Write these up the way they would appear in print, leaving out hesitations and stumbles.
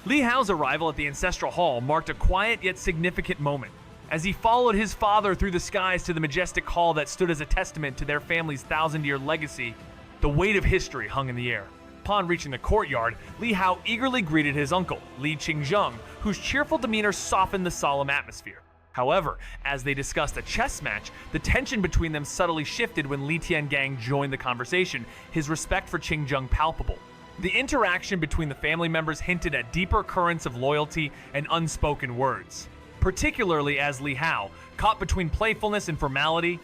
Lihao's arrival at the ancestral hall marked a quiet yet significant moment. As he followed his father through the skies to the majestic hall that stood as a testament to their family's thousand-year legacy, the weight of history hung in the air. Upon reaching the courtyard, Lihao eagerly greeted his uncle, Li Qingzheng, whose cheerful demeanor softened the solemn atmosphere. However, as they discussed a chess match, the tension between them subtly shifted when Li Tiangang joined the conversation, his respect for Qingzheng palpable. The interaction between the family members hinted at deeper currents of loyalty and unspoken words, particularly as Lihao, caught between playfulness and formality,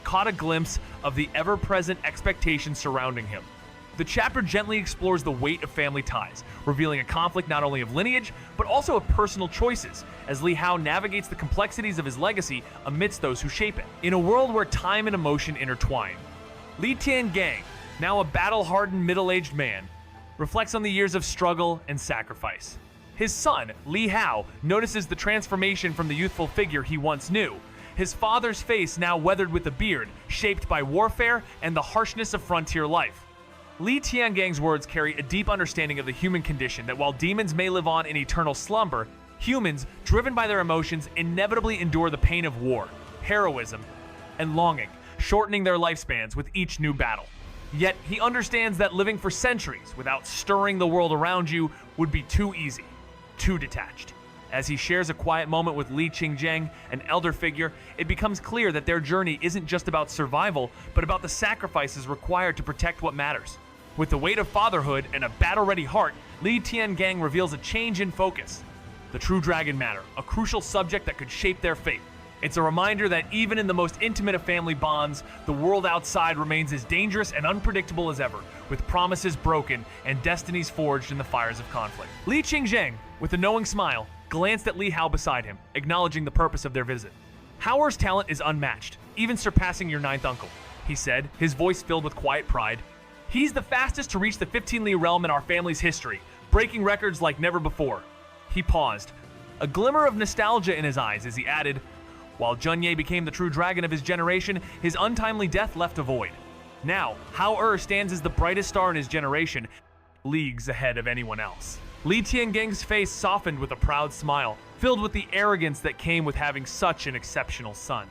caught a glimpse of the ever-present expectations surrounding him. The chapter gently explores the weight of family ties, revealing a conflict not only of lineage, but also of personal choices, as Lihao navigates the complexities of his legacy amidst those who shape it. In a world where time and emotion intertwine, Li Tiangang, now a battle-hardened middle-aged man, reflects on the years of struggle and sacrifice. His son, Lihao, notices the transformation from the youthful figure he once knew, his father's face now weathered with a beard, shaped by warfare and the harshness of frontier life. Li Tiangang's words carry a deep understanding of the human condition, that while demons may live on in eternal slumber, humans, driven by their emotions, inevitably endure the pain of war, heroism, and longing, shortening their lifespans with each new battle. Yet he understands that living for centuries without stirring the world around you would be too easy, too detached. As he shares a quiet moment with Li Qingzheng, an elder figure, it becomes clear that their journey isn't just about survival, but about the sacrifices required to protect what matters. With the weight of fatherhood and a battle-ready heart, Li Tiangang reveals a change in focus. The true dragon matter, a crucial subject that could shape their fate. It's a reminder that even in the most intimate of family bonds, the world outside remains as dangerous and unpredictable as ever, with promises broken and destinies forged in the fires of conflict. Li Qingzheng, with a knowing smile, glanced at Lihao beside him, acknowledging the purpose of their visit. "Haoer's talent is unmatched, even surpassing your ninth uncle," he said, his voice filled with quiet pride. "He's the fastest to reach the 15 Li realm in our family's history, breaking records like never before." He paused, a glimmer of nostalgia in his eyes as he added, "While Zhengye became the true dragon of his generation, his untimely death left a void. Now, Haoer stands as the brightest star in his generation, leagues ahead of anyone else." Li Tiangang's face softened with a proud smile, filled with the arrogance that came with having such an exceptional son.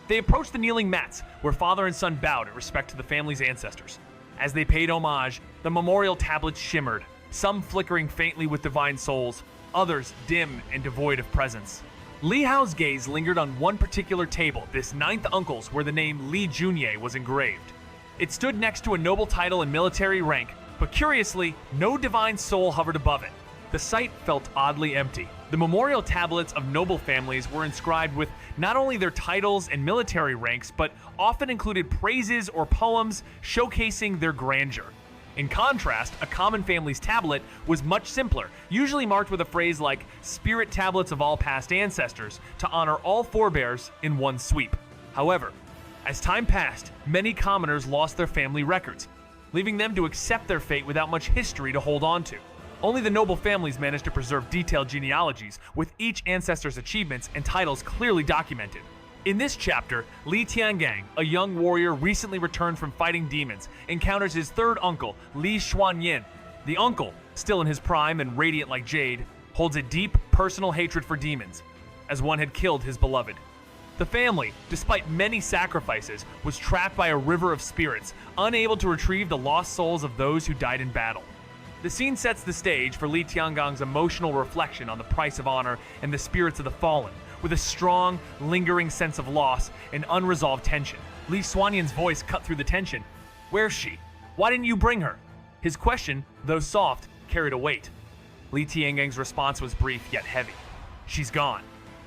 They approached the kneeling mats, where father and son bowed in respect to the family's ancestors. As they paid homage, the memorial tablets shimmered, some flickering faintly with divine souls, others dim and devoid of presence. Lihao's gaze lingered on one particular table, this ninth uncle's, where the name Li Junye was engraved. It stood next to a noble title and military rank, but curiously, no divine soul hovered above it. The sight felt oddly empty. The memorial tablets of noble families were inscribed with not only their titles and military ranks, but often included praises or poems showcasing their grandeur. In contrast, a common family's tablet was much simpler, usually marked with a phrase like "Spirit Tablets of all past ancestors" to honor all forebears in one sweep. However, as time passed, many commoners lost their family records, leaving them to accept their fate without much history to hold on to. Only the noble families managed to preserve detailed genealogies, with each ancestor's achievements and titles clearly documented. In this chapter, Li Tiangang, a young warrior recently returned from fighting demons, encounters his third uncle, Li Xuanyin. The uncle, still in his prime and radiant like jade, holds a deep personal hatred for demons, as one had killed his beloved. The family, despite many sacrifices, was trapped by a river of spirits, unable to retrieve the lost souls of those who died in battle. The scene sets the stage for Li Tiangang's emotional reflection on the price of honor and the spirits of the fallen, with a strong, lingering sense of loss and unresolved tension. Li Xuanyin's voice cut through the tension. "Where's she? Why didn't you bring her?" His question, though soft, carried a weight. Li Tiangang's response was brief yet heavy. "She's gone."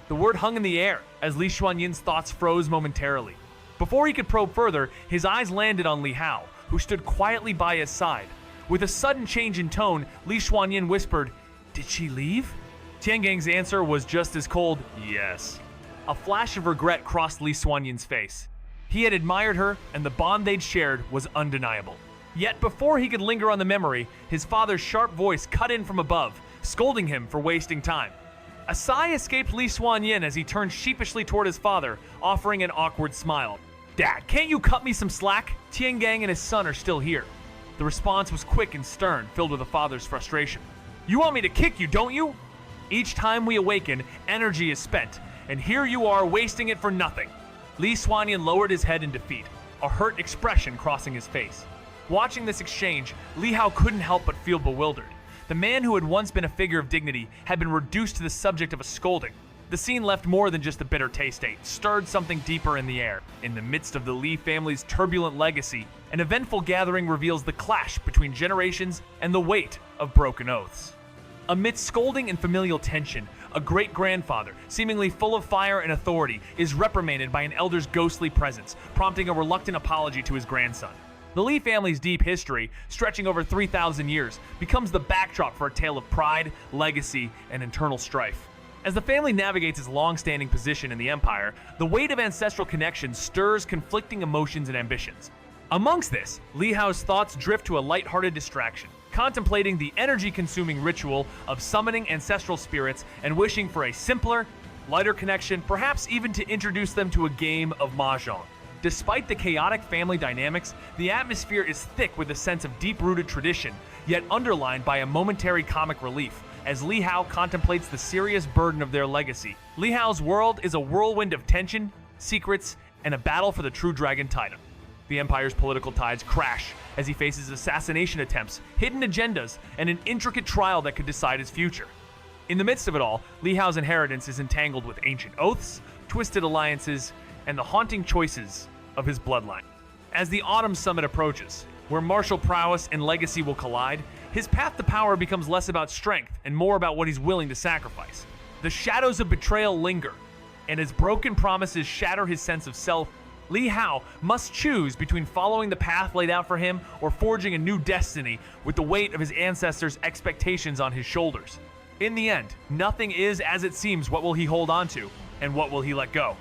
The word hung in the air as Li Xuanyin's thoughts froze momentarily. Before he could probe further, his eyes landed on Lihao, who stood quietly by his side. With a sudden change in tone, Li Xuanyin whispered, "Did she leave?" Tiangang's answer was just as cold, "Yes." A flash of regret crossed Li Xuanyin's face. He had admired her, and the bond they'd shared was undeniable. Yet before he could linger on the memory, his father's sharp voice cut in from above, scolding him for wasting time. A sigh escaped Li Xuanyin as he turned sheepishly toward his father, offering an awkward smile. "Dad, can't you cut me some slack? Tiangang and his son are still here." The response was quick and stern, filled with a father's frustration. You want me to kick you, don't you? Each time we awaken, energy is spent, and here you are wasting it for nothing. Li Xuanyan lowered his head in defeat, a hurt expression crossing his face. Watching this exchange, Lihao couldn't help but feel bewildered. The man who had once been a figure of dignity had been reduced to the subject of a scolding. The scene left more than just a bitter taste. It stirred something deeper in the air. In the midst of the Li family's turbulent legacy, an eventful gathering reveals the clash between generations and the weight of broken oaths. Amidst scolding and familial tension, a great-grandfather, seemingly full of fire and authority, is reprimanded by an elder's ghostly presence, prompting a reluctant apology to his grandson. The Li family's deep history, stretching over 3,000 years, becomes the backdrop for a tale of pride, legacy, and internal strife. As the family navigates its long-standing position in the empire, the weight of ancestral connections stirs conflicting emotions and ambitions. Amongst this, Lihao's thoughts drift to a light-hearted distraction, contemplating the energy-consuming ritual of summoning ancestral spirits and wishing for a simpler, lighter connection, perhaps even to introduce them to a game of mahjong. Despite the chaotic family dynamics, the atmosphere is thick with a sense of deep-rooted tradition, yet underlined by a momentary comic relief, as Lihao contemplates the serious burden of their legacy. Lihao's world is a whirlwind of tension, secrets, and a battle for the true dragon titan. The Empire's political tides crash as he faces assassination attempts, hidden agendas, and an intricate trial that could decide his future. In the midst of it all, Lihao's inheritance is entangled with ancient oaths, twisted alliances, and the haunting choices of his bloodline. As the Autumn Summit approaches, where martial prowess and legacy will collide, his path to power becomes less about strength and more about what he's willing to sacrifice. The shadows of betrayal linger, and as broken promises shatter his sense of self, Lihao must choose between following the path laid out for him or forging a new destiny with the weight of his ancestors' expectations on his shoulders. In the end, nothing is as it seems. What will he hold on to, and what will he let go?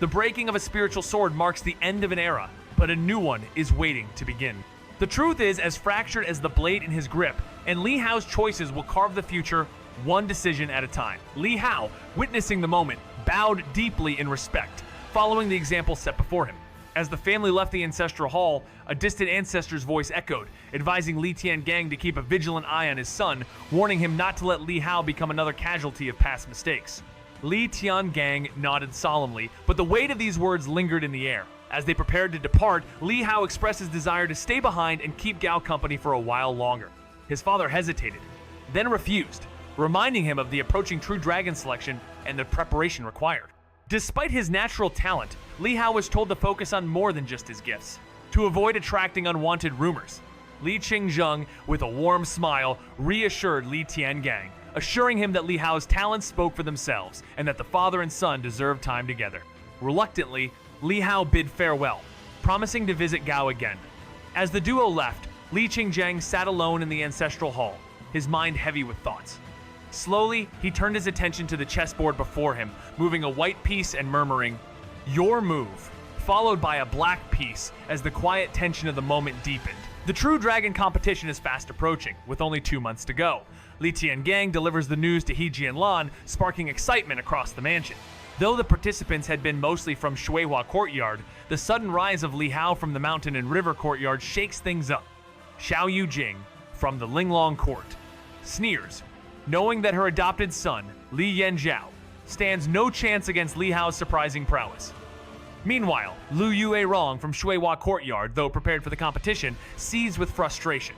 The breaking of a spiritual sword marks the end of an era, but a new one is waiting to begin. The truth is as fractured as the blade in his grip, and Lihao's choices will carve the future one decision at a time. Lihao, witnessing the moment, bowed deeply in respect, following the example set before him. As the family left the ancestral hall, a distant ancestor's voice echoed, advising Li Tiangang to keep a vigilant eye on his son, warning him not to let Lihao become another casualty of past mistakes. Li Tiangang nodded solemnly, but the weight of these words lingered in the air. As they prepared to depart, Lihao expressed his desire to stay behind and keep Gao company for a while longer. His father hesitated, then refused, reminding him of the approaching True Dragon selection and the preparation required. Despite his natural talent, Lihao was told to focus on more than just his gifts, to avoid attracting unwanted rumors. Li Qingzheng, with a warm smile, reassured Li Tiangang, assuring him that Lihao's talents spoke for themselves and that the father and son deserved time together. Reluctantly, Lihao bid farewell, promising to visit Gao again. As the duo left, Li Qingzheng sat alone in the ancestral hall, his mind heavy with thoughts. Slowly, he turned his attention to the chessboard before him, moving a white piece and murmuring, "Your move," followed by a black piece as the quiet tension of the moment deepened. The True Dragon competition is fast approaching, with only 2 months to go. Li Tiangang delivers the news to He Jianlan, sparking excitement across the mansion. Though the participants had been mostly from Shuihua Courtyard, the sudden rise of Lihao from the mountain and river courtyard shakes things up. Xiao Yujing, from the Linglong court, sneers, knowing that her adopted son, Li Yanzhao, stands no chance against Lihao's surprising prowess. Meanwhile, Lu Yuerong from Shuihua Courtyard, though prepared for the competition, seethes with frustration.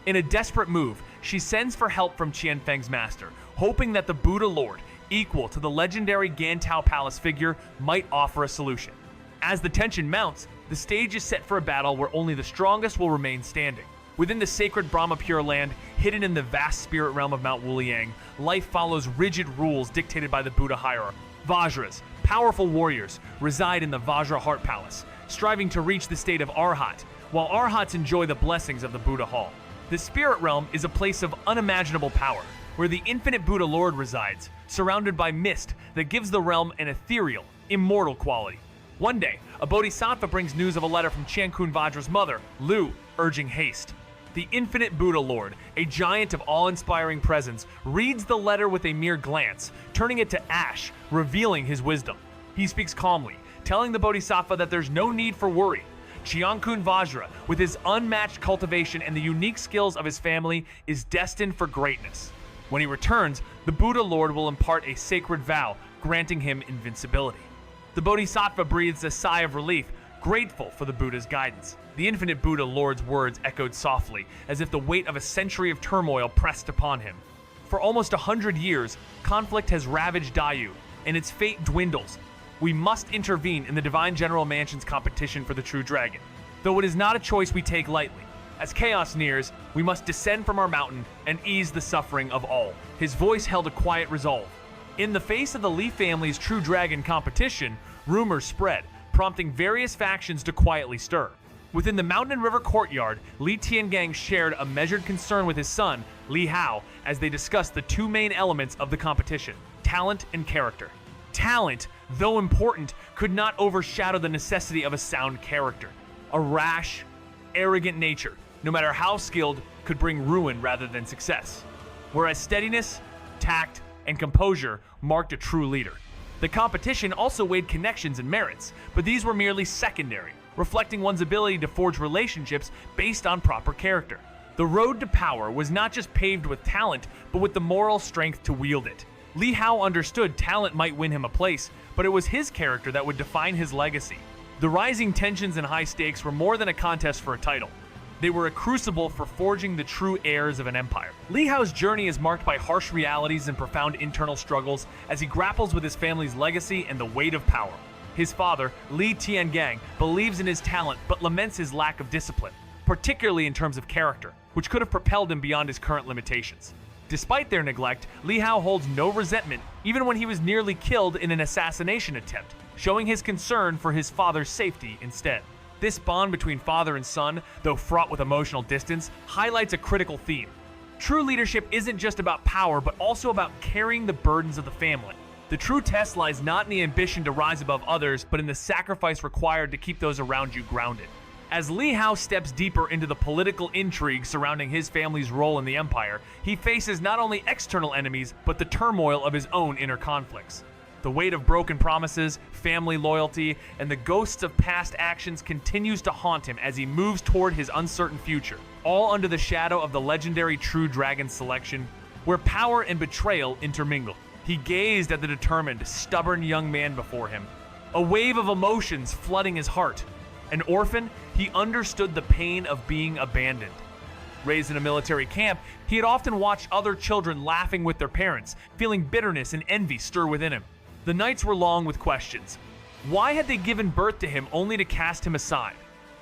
In a desperate move, she sends for help from Qianfeng's master, hoping that the Buddha Lord, equal to the legendary Gantao Palace figure, might offer a solution. As the tension mounts, the stage is set for a battle where only the strongest will remain standing. Within the sacred Brahma Pure Land, hidden in the vast spirit realm of Mount Wuliang, life follows rigid rules dictated by the Buddha hierarchy. Vajras, powerful warriors, reside in the Vajra Heart Palace, striving to reach the state of Arhat, while Arhats enjoy the blessings of the Buddha Hall. The spirit realm is a place of unimaginable power, where the infinite Buddha Lord resides, surrounded by mist that gives the realm an ethereal, immortal quality. One day, a bodhisattva brings news of a letter from Qiankun Vajra's mother, Lu, urging haste. The infinite Buddha Lord, a giant of awe-inspiring presence, reads the letter with a mere glance, turning it to ash, revealing his wisdom. He speaks calmly, telling the bodhisattva that there's no need for worry. Qiankun Vajra, with his unmatched cultivation and the unique skills of his family, is destined for greatness. When he returns, the Buddha Lord will impart a sacred vow, granting him invincibility. The Bodhisattva breathes a sigh of relief, grateful for the Buddha's guidance. The infinite Buddha Lord's words echoed softly, as if the weight of a century of turmoil pressed upon him. For almost 100 years, conflict has ravaged Dayu, and its fate dwindles. We must intervene in the Divine General Mansion's competition for the True Dragon, though it is not a choice we take lightly. As chaos nears, we must descend from our mountain and ease the suffering of all. His voice held a quiet resolve. In the face of the Li family's True Dragon competition, rumors spread, prompting various factions to quietly stir. Within the Mountain and River courtyard, Li Tiangang shared a measured concern with his son, Lihao, as they discussed the two main elements of the competition: talent and character. Talent, though important, could not overshadow the necessity of a sound character. A rash, arrogant nature, no matter how skilled, could bring ruin rather than success. Whereas steadiness, tact, and composure marked a true leader. The competition also weighed connections and merits, but these were merely secondary, reflecting one's ability to forge relationships based on proper character. The road to power was not just paved with talent, but with the moral strength to wield it. Lihao understood talent might win him a place, but it was his character that would define his legacy. The rising tensions and high stakes were more than a contest for a title. They were a crucible for forging the true heirs of an empire. Lihao's journey is marked by harsh realities and profound internal struggles as he grapples with his family's legacy and the weight of power. His father, Li Tiangang, believes in his talent but laments his lack of discipline, particularly in terms of character, which could have propelled him beyond his current limitations. Despite their neglect, Lihao holds no resentment even when he was nearly killed in an assassination attempt, showing his concern for his father's safety instead. This bond between father and son, though fraught with emotional distance, highlights a critical theme. True leadership isn't just about power, but also about carrying the burdens of the family. The true test lies not in the ambition to rise above others, but in the sacrifice required to keep those around you grounded. As Lihao steps deeper into the political intrigue surrounding his family's role in the empire, he faces not only external enemies, but the turmoil of his own inner conflicts. The weight of broken promises, family loyalty, and the ghosts of past actions continues to haunt him as he moves toward his uncertain future, all under the shadow of the legendary True Dragon selection, where power and betrayal intermingle. He gazed at the determined, stubborn young man before him, a wave of emotions flooding his heart. An orphan, he understood the pain of being abandoned. Raised in a military camp, he had often watched other children laughing with their parents, feeling bitterness and envy stir within him. The nights were long with questions. Why had they given birth to him only to cast him aside?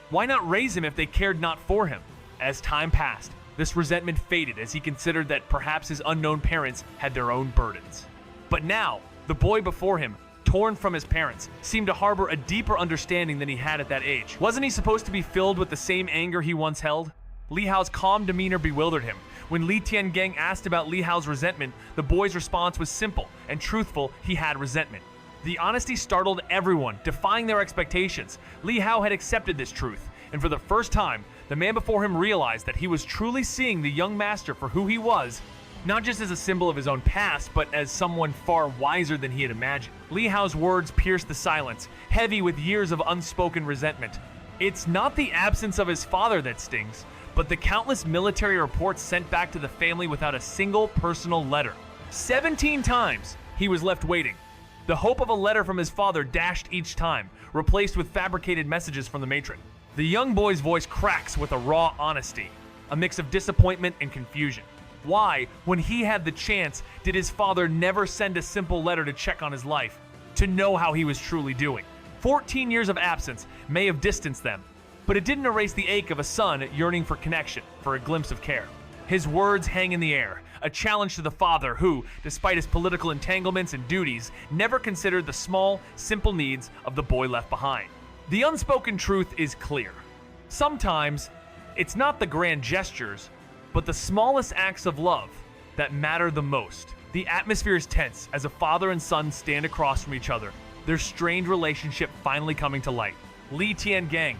Why not raise him if they cared not for him? As time passed, this resentment faded as he considered that perhaps his unknown parents had their own burdens. But now, the boy before him, torn from his parents, seemed to harbor a deeper understanding than he had at that age. Wasn't he supposed to be filled with the same anger he once held? Lihao's calm demeanor bewildered him. When Li Tiangang asked about Lihao's resentment, the boy's response was simple and truthful: he had resentment. The honesty startled everyone, defying their expectations. Lihao had accepted this truth, and for the first time, the man before him realized that he was truly seeing the young master for who he was, not just as a symbol of his own past, but as someone far wiser than he had imagined. Lihao's words pierced the silence, heavy with years of unspoken resentment. It's not the absence of his father that stings, but the countless military reports sent back to the family without a single personal letter. 17 times he was left waiting. The hope of a letter from his father dashed each time, replaced with fabricated messages from the matron. The young boy's voice cracks with a raw honesty, a mix of disappointment and confusion. Why, when he had the chance, did his father never send a simple letter to check on his life, to know how he was truly doing? 14 years of absence may have distanced them, but it didn't erase the ache of a son yearning for connection, for a glimpse of care. His words hang in the air, a challenge to the father who, despite his political entanglements and duties, never considered the small, simple needs of the boy left behind. The unspoken truth is clear. Sometimes, it's not the grand gestures, but the smallest acts of love that matter the most. The atmosphere is tense as a father and son stand across from each other, their strained relationship finally coming to light. Li Tiangang,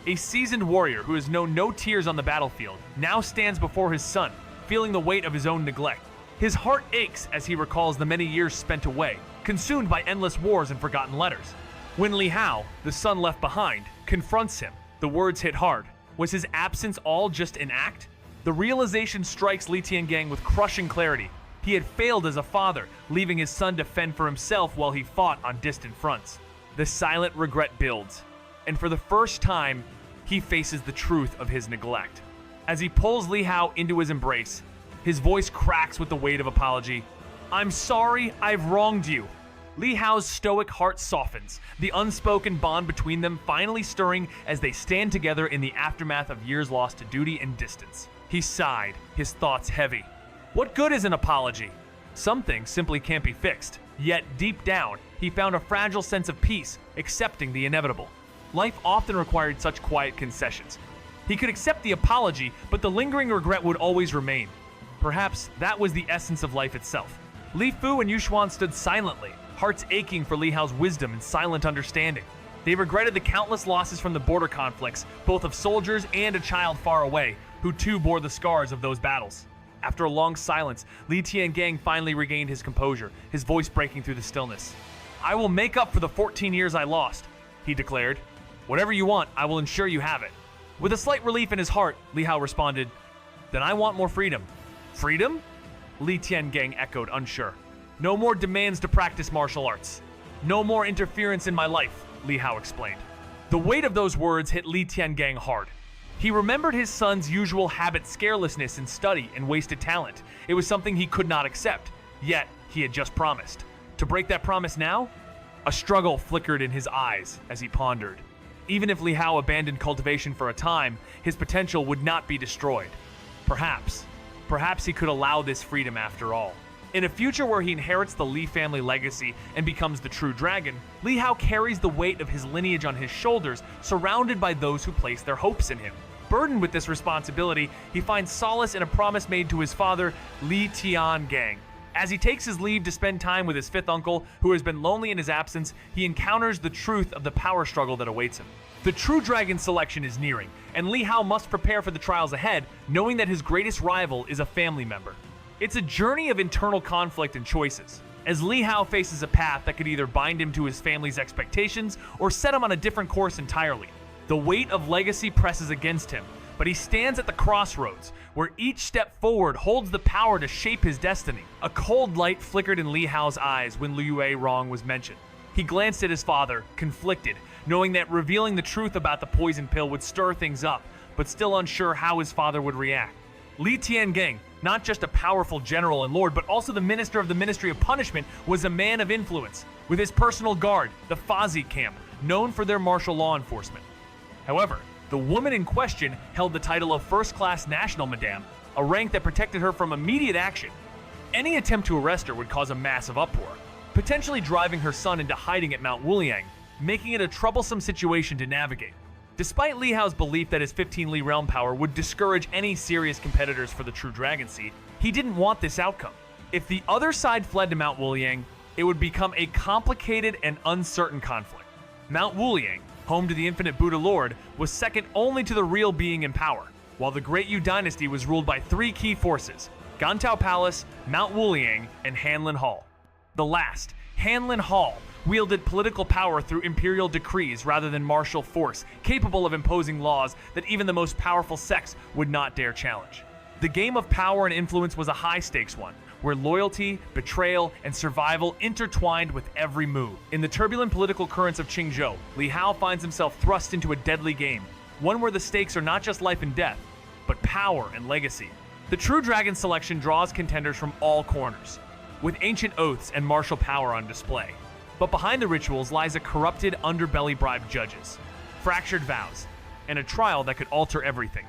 a seasoned warrior who has known no tears on the battlefield, now stands before his son, feeling the weight of his own neglect. His heart aches as he recalls the many years spent away, consumed by endless wars and forgotten letters. When Lihao, the son left behind, confronts him, the words hit hard. Was his absence all just an act? The realization strikes Li Tiangang with crushing clarity. He had failed as a father, leaving his son to fend for himself while he fought on distant fronts. The silent regret builds, and for the first time, he faces the truth of his neglect. As he pulls Lihao into his embrace, his voice cracks with the weight of apology. "I'm sorry, I've wronged you." Lihao's stoic heart softens, the unspoken bond between them finally stirring as they stand together in the aftermath of years lost to duty and distance. He sighed, his thoughts heavy. What good is an apology? Some things simply can't be fixed. Yet, deep down, he found a fragile sense of peace, accepting the inevitable. Life often required such quiet concessions. He could accept the apology, but the lingering regret would always remain. Perhaps that was the essence of life itself. Li Fu and Yuxuan stood silently, hearts aching for Lihao's wisdom and silent understanding. They regretted the countless losses from the border conflicts, both of soldiers and a child far away, who too bore the scars of those battles. After a long silence, Li Tiangang finally regained his composure, his voice breaking through the stillness. "I will make up for the 14 years I lost," he declared. "Whatever you want, I will ensure you have it." With a slight relief in his heart, Lihao responded, "Then I want more freedom." "Freedom?" Li Tiangang echoed, unsure. "No more demands to practice martial arts. No more interference in my life," Lihao explained. The weight of those words hit Li Tiangang hard. He remembered his son's usual habit carelessness in study and wasted talent. It was something he could not accept, yet he had just promised. To break that promise now? A struggle flickered in his eyes as he pondered. Even if Lihao abandoned cultivation for a time, his potential would not be destroyed. Perhaps he could allow this freedom after all. In a future where he inherits the Li family legacy and becomes the true dragon, Lihao carries the weight of his lineage on his shoulders, surrounded by those who place their hopes in him. Burdened with this responsibility, he finds solace in a promise made to his father, Li Tiangang. As he takes his leave to spend time with his fifth uncle, who has been lonely in his absence, he encounters the truth of the power struggle that awaits him. The true dragon selection is nearing, and Lihao must prepare for the trials ahead, knowing that his greatest rival is a family member. It's a journey of internal conflict and choices, as Lihao faces a path that could either bind him to his family's expectations or set him on a different course entirely. The weight of legacy presses against him, but he stands at the crossroads, where each step forward holds the power to shape his destiny. A cold light flickered in Lihao's eyes when Liu Rong was mentioned. He glanced at his father, conflicted, knowing that revealing the truth about the poison pill would stir things up, but still unsure how his father would react. Li Tiangang, not just a powerful general and lord, but also the minister of the Ministry of Punishment, was a man of influence, with his personal guard, the Fazi camp, known for their martial law enforcement. However, the woman in question held the title of First-Class National Madame, a rank that protected her from immediate action. Any attempt to arrest her would cause a massive uproar, potentially driving her son into hiding at Mount Wuliang, making it a troublesome situation to navigate. Despite Lihao's belief that his 15 Li realm power would discourage any serious competitors for the True Dragon Seed, he didn't want this outcome. If the other side fled to Mount Wuliang, it would become a complicated and uncertain conflict. Mount Wuliang, home to the infinite Buddha Lord, was second only to the real being in power, while the Great Yu dynasty was ruled by three key forces: Gantao Palace, Mount Wuliang, and Hanlin Hall. The last, Hanlin Hall, wielded political power through imperial decrees rather than martial force, capable of imposing laws that even the most powerful sects would not dare challenge. The game of power and influence was a high-stakes one, where loyalty, betrayal, and survival intertwined with every move. In the turbulent political currents of Qingzhou, Lihao finds himself thrust into a deadly game, one where the stakes are not just life and death, but power and legacy. The True Dragon selection draws contenders from all corners, with ancient oaths and martial power on display. But behind the rituals lies a corrupted, underbelly-bribed judges, fractured vows, and a trial that could alter everything.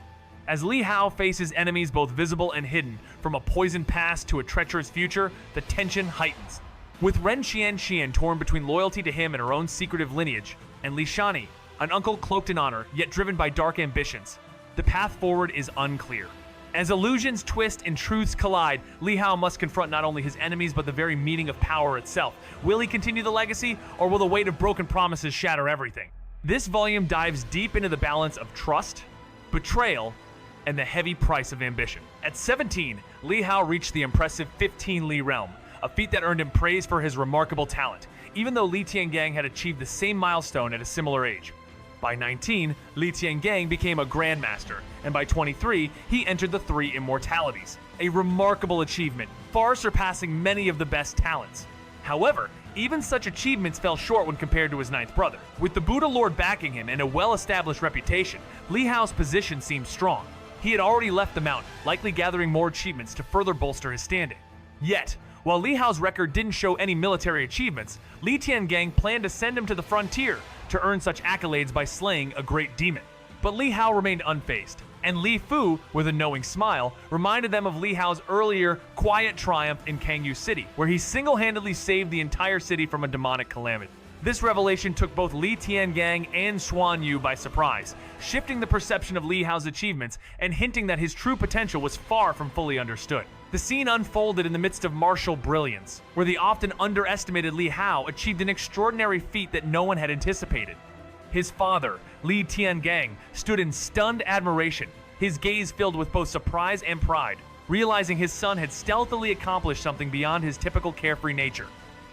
As Lihao faces enemies both visible and hidden, from a poisoned past to a treacherous future, the tension heightens. With Ren Xianxia torn between loyalty to him and her own secretive lineage, and Li Shani, an uncle cloaked in honor, yet driven by dark ambitions, the path forward is unclear. As illusions twist and truths collide, Lihao must confront not only his enemies but the very meaning of power itself. Will he continue the legacy, or will the weight of broken promises shatter everything? This volume dives deep into the balance of trust, betrayal, and the heavy price of ambition. At 17, Lihao reached the impressive 15 Li realm, a feat that earned him praise for his remarkable talent, even though Li Tiangang had achieved the same milestone at a similar age. By 19, Li Tiangang became a grandmaster, and by 23, he entered the three immortalities. a remarkable achievement, far surpassing many of the best talents. However, even such achievements fell short when compared to his ninth brother. With the Buddha Lord backing him and a well-established reputation, Lihao's position seemed strong. He had already left the mountain, likely gathering more achievements to further bolster his standing. Yet, while Lihao's record didn't show any military achievements, Li Tiangang planned to send him to the frontier to earn such accolades by slaying a great demon. But Lihao remained unfazed, and Li Fu, with a knowing smile, reminded them of Lihao's earlier, quiet triumph in Kangyu City, where he single-handedly saved the entire city from a demonic calamity. This revelation took both Li Tiangang and Xuan Yu by surprise, shifting the perception of Lihao's achievements and hinting that his true potential was far from fully understood. The scene unfolded in the midst of martial brilliance, where the often underestimated Lihao achieved an extraordinary feat that no one had anticipated. His father, Li Tiangang, stood in stunned admiration, his gaze filled with both surprise and pride, realizing his son had stealthily accomplished something beyond his typical carefree nature.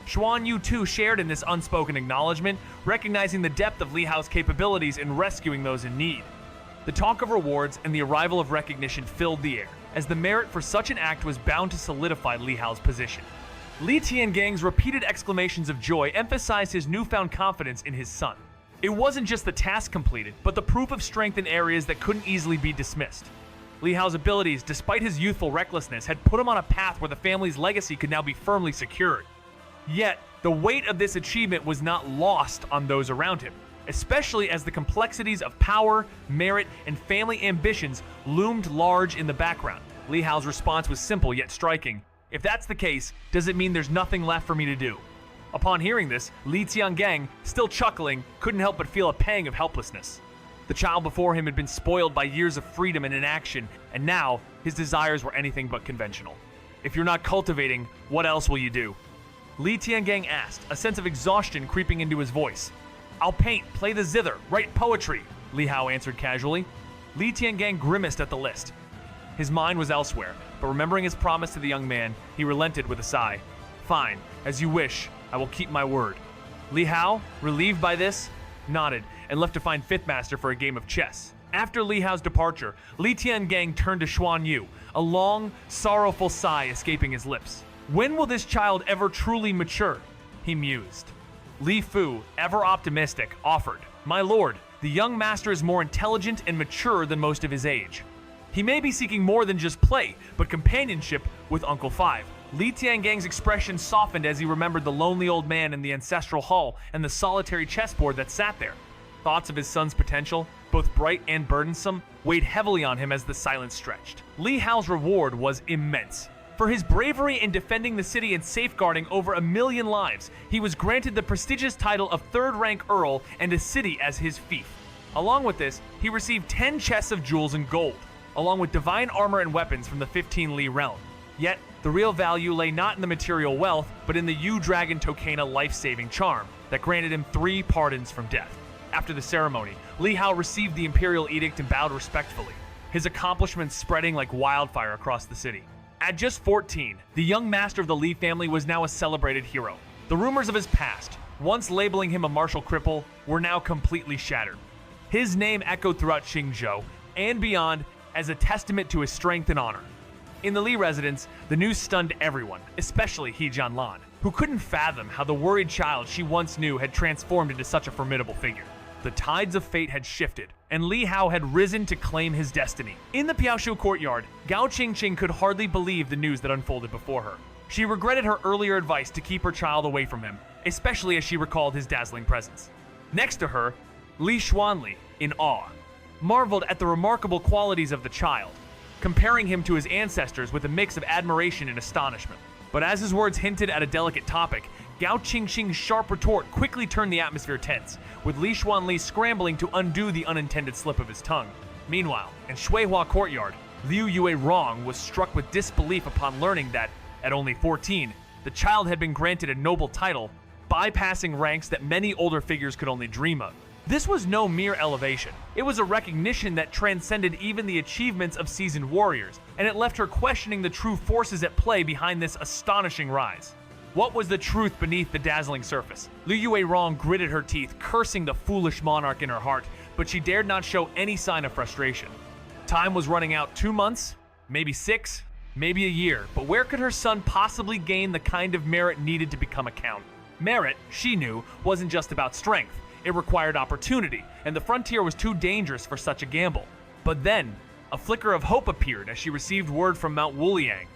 Xuan Yu too shared in this unspoken acknowledgement, recognizing the depth of Lihao's capabilities in rescuing those in need. The talk of rewards and the arrival of recognition filled the air, as the merit for such an act was bound to solidify Lihao's position. Li Tiangang's repeated exclamations of joy emphasized his newfound confidence in his son. It wasn't just the task completed, but the proof of strength in areas that couldn't easily be dismissed. Lihao's abilities, despite his youthful recklessness, had put him on a path where the family's legacy could now be firmly secured. Yet, the weight of this achievement was not lost on those around him, especially as the complexities of power, merit, and family ambitions loomed large in the background. Lihao's response was simple yet striking. If that's the case, does it mean there's nothing left for me to do? Upon hearing this, Li Tiangang, still chuckling, couldn't help but feel a pang of helplessness. The child before him had been spoiled by years of freedom and inaction, and now his desires were anything but conventional. If you're not cultivating, what else will you do? Li Tiangang asked, a sense of exhaustion creeping into his voice. I'll paint, play the zither, write poetry, Lihao answered casually. Li Tiangang grimaced at the list. His mind was elsewhere, but remembering his promise to the young man, he relented with a sigh. Fine, as you wish, I will keep my word. Lihao, relieved by this, nodded and left to find Fifth Master for a game of chess. After Lihao's departure, Li Tiangang turned to Xuan Yu, a long, sorrowful sigh escaping his lips. When will this child ever truly mature? He mused. Li Fu, ever optimistic, offered, My lord, the young master is more intelligent and mature than most of his age. He may be seeking more than just play, but companionship with Uncle Five. Li Tiangang's expression softened as he remembered the lonely old man in the ancestral hall and the solitary chessboard that sat there. Thoughts of his son's potential, both bright and burdensome, weighed heavily on him as the silence stretched. Lihao's reward was immense. For his bravery in defending the city and safeguarding over 1 million lives, he was granted the prestigious title of third-rank Earl and a city as his fief. Along with this, he received 10 chests of jewels and gold, along with divine armor and weapons from the 15 Li realm. Yet, the real value lay not in the material wealth, but in the Yu-Dragon Tokena life-saving charm that granted him 3 pardons from death. After the ceremony, Lihao received the imperial edict and bowed respectfully, his accomplishments spreading like wildfire across the city. At just 14, the young master of the Li family was now a celebrated hero. The rumors of his past, once labeling him a martial cripple, were now completely shattered. His name echoed throughout Qingzhou and beyond as a testament to his strength and honor. In the Li residence, the news stunned everyone, especially He Jianlan, who couldn't fathom how the worried child she once knew had transformed into such a formidable figure. The tides of fate had shifted, and Lihao had risen to claim his destiny. In the Piaoshu courtyard, Gao Qingqing could hardly believe the news that unfolded before her. She regretted her earlier advice to keep her child away from him, especially as she recalled his dazzling presence. Next to her, Li Xuanli, in awe, marveled at the remarkable qualities of the child, comparing him to his ancestors with a mix of admiration and astonishment. But as his words hinted at a delicate topic, Gao Qingqing's sharp retort quickly turned the atmosphere tense, with Li Xuanli scrambling to undo the unintended slip of his tongue. Meanwhile, in Shuihua courtyard, Liu Yue Rong was struck with disbelief upon learning that, at only 14, the child had been granted a noble title, bypassing ranks that many older figures could only dream of. This was no mere elevation. It was a recognition that transcended even the achievements of seasoned warriors, and it left her questioning the true forces at play behind this astonishing rise. What was the truth beneath the dazzling surface? Liu Yue Rong gritted her teeth, cursing the foolish monarch in her heart, but she dared not show any sign of frustration. Time was running out. 2 months? Maybe 6? maybe a year, but where could her son possibly gain the kind of merit needed to become a count? Merit, she knew, wasn't just about strength. It required opportunity, and the frontier was too dangerous for such a gamble. But then, a flicker of hope appeared as she received word from Mount Wuliang.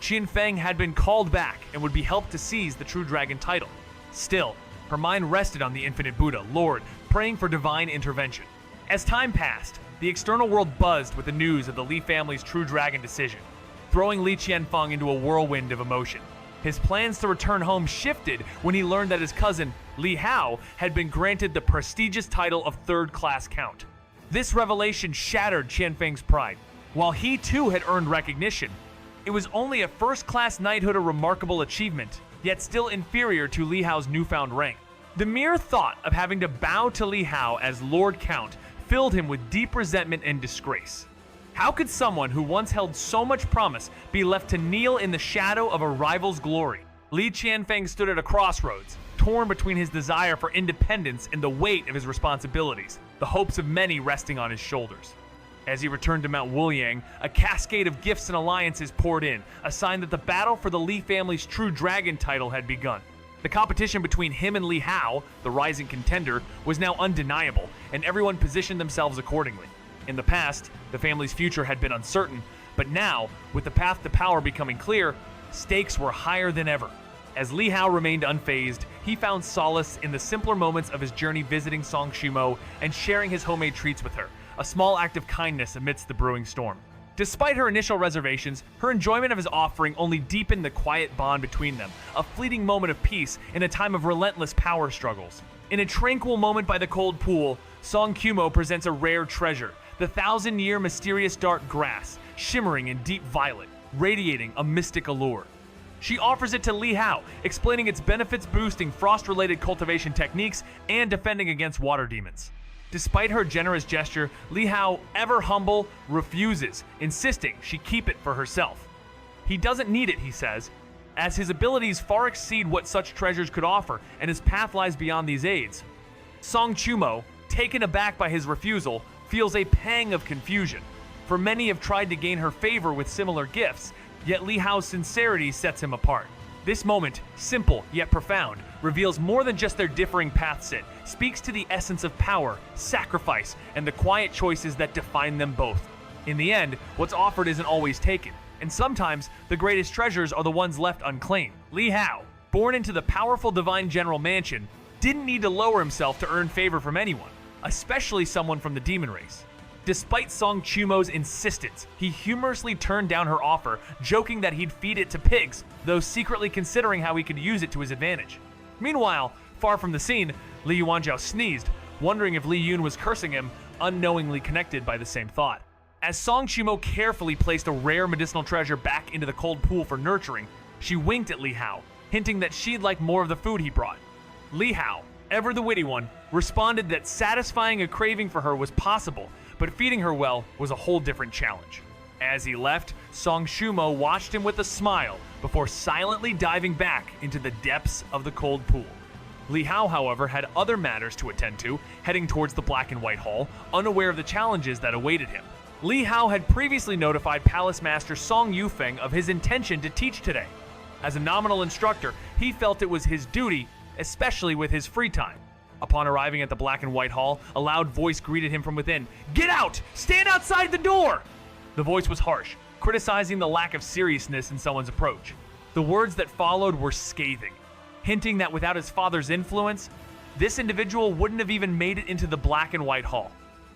Qianfeng had been called back and would be helped to seize the True Dragon title. Still, her mind rested on the Infinite Buddha, Lord, praying for divine intervention. As time passed, the external world buzzed with the news of the Li family's True Dragon decision, throwing Li Qianfeng into a whirlwind of emotion. His plans to return home shifted when he learned that his cousin, Lihao, had been granted the prestigious title of third-class count. This revelation shattered Qianfeng's pride. While he too had earned recognition, it was only a first-class knighthood a remarkable achievement, yet still inferior to Lihao's newfound rank. The mere thought of having to bow to Lihao as Lord Count filled him with deep resentment and disgrace. How could someone who once held so much promise be left to kneel in the shadow of a rival's glory? Li Qianfeng stood at a crossroads, torn between his desire for independence and the weight of his responsibilities, the hopes of many resting on his shoulders. As he returned to Mount Wuliang, a cascade of gifts and alliances poured in, a sign that the battle for the Li family's True Dragon title had begun. The competition between him and Lihao, the rising contender, was now undeniable, and everyone positioned themselves accordingly. In the past, the family's future had been uncertain, but now, with the path to power becoming clear, stakes were higher than ever. As Lihao remained unfazed, he found solace in the simpler moments of his journey visiting Song Shimo and sharing his homemade treats with her, a small act of kindness amidst the brewing storm. Despite her initial reservations, her enjoyment of his offering only deepened the quiet bond between them, a fleeting moment of peace in a time of relentless power struggles. In a tranquil moment by the cold pool, Song Kumo presents a rare treasure, the 1,000-year mysterious dark grass, shimmering in deep violet, radiating a mystic allure. She offers it to Lihao, explaining its benefits boosting frost-related cultivation techniques and defending against water demons. Despite her generous gesture, Lihao, ever humble, refuses, insisting she keep it for herself. He doesn't need it, he says, as his abilities far exceed what such treasures could offer, and his path lies beyond these aids. Song Chumo, taken aback by his refusal, feels a pang of confusion, for many have tried to gain her favor with similar gifts, yet Lihao's sincerity sets him apart. This moment, simple yet profound, reveals more than just their differing paths. It speaks to the essence of power, sacrifice, and the quiet choices that define them both. In the end, what's offered isn't always taken, and sometimes the greatest treasures are the ones left unclaimed. Lihao, born into the powerful divine general mansion, didn't need to lower himself to earn favor from anyone, especially someone from the demon race. Despite Song Chumo's insistence, he humorously turned down her offer, joking that he'd feed it to pigs, though secretly considering how he could use it to his advantage. Meanwhile, far from the scene, Li Yuanzhao sneezed, wondering if Li Yun was cursing him, unknowingly connected by the same thought. As Song Chumo carefully placed a rare medicinal treasure back into the cold pool for nurturing, she winked at Lihao, hinting that she'd like more of the food he brought. Lihao, ever the witty one, responded that satisfying a craving for her was possible, but feeding her well was a whole different challenge. As he left, Song Shumo watched him with a smile before silently diving back into the depths of the cold pool. Lihao, however, had other matters to attend to, heading towards the Black and White Hall, unaware of the challenges that awaited him. Lihao had previously notified Palace Master Song Yufeng of his intention to teach today. As a nominal instructor, he felt it was his duty, especially with his free time. Upon arriving at the Black and White Hall, a loud voice greeted him from within. "Get out! Stand outside the door!" The voice was harsh, criticizing the lack of seriousness in someone's approach. The words that followed were scathing, hinting that without his father's influence, this individual wouldn't have even made it into the Black and White Hall.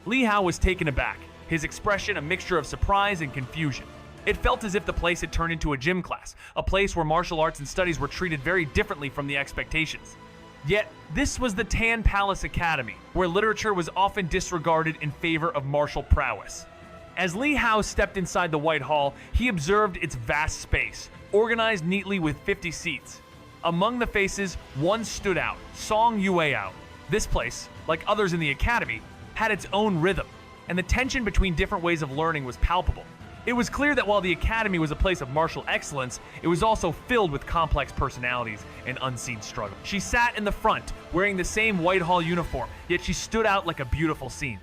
Lihao was taken aback, his expression a mixture of surprise and confusion. It felt as if the place had turned into a gym class, a place where martial arts and studies were treated very differently from the expectations. Yet, this was the Tan Palace Academy, where literature was often disregarded in favor of martial prowess. As Lihao stepped inside the White Hall, he observed its vast space, organized neatly with 50 seats. Among the faces, one stood out, Song Yueao. This place, like others in the academy, had its own rhythm, and the tension between different ways of learning was palpable. It was clear that while the academy was a place of martial excellence, it was also filled with complex personalities and unseen struggle. She sat in the front, wearing the same White Hall uniform, yet she stood out like a beautiful scene.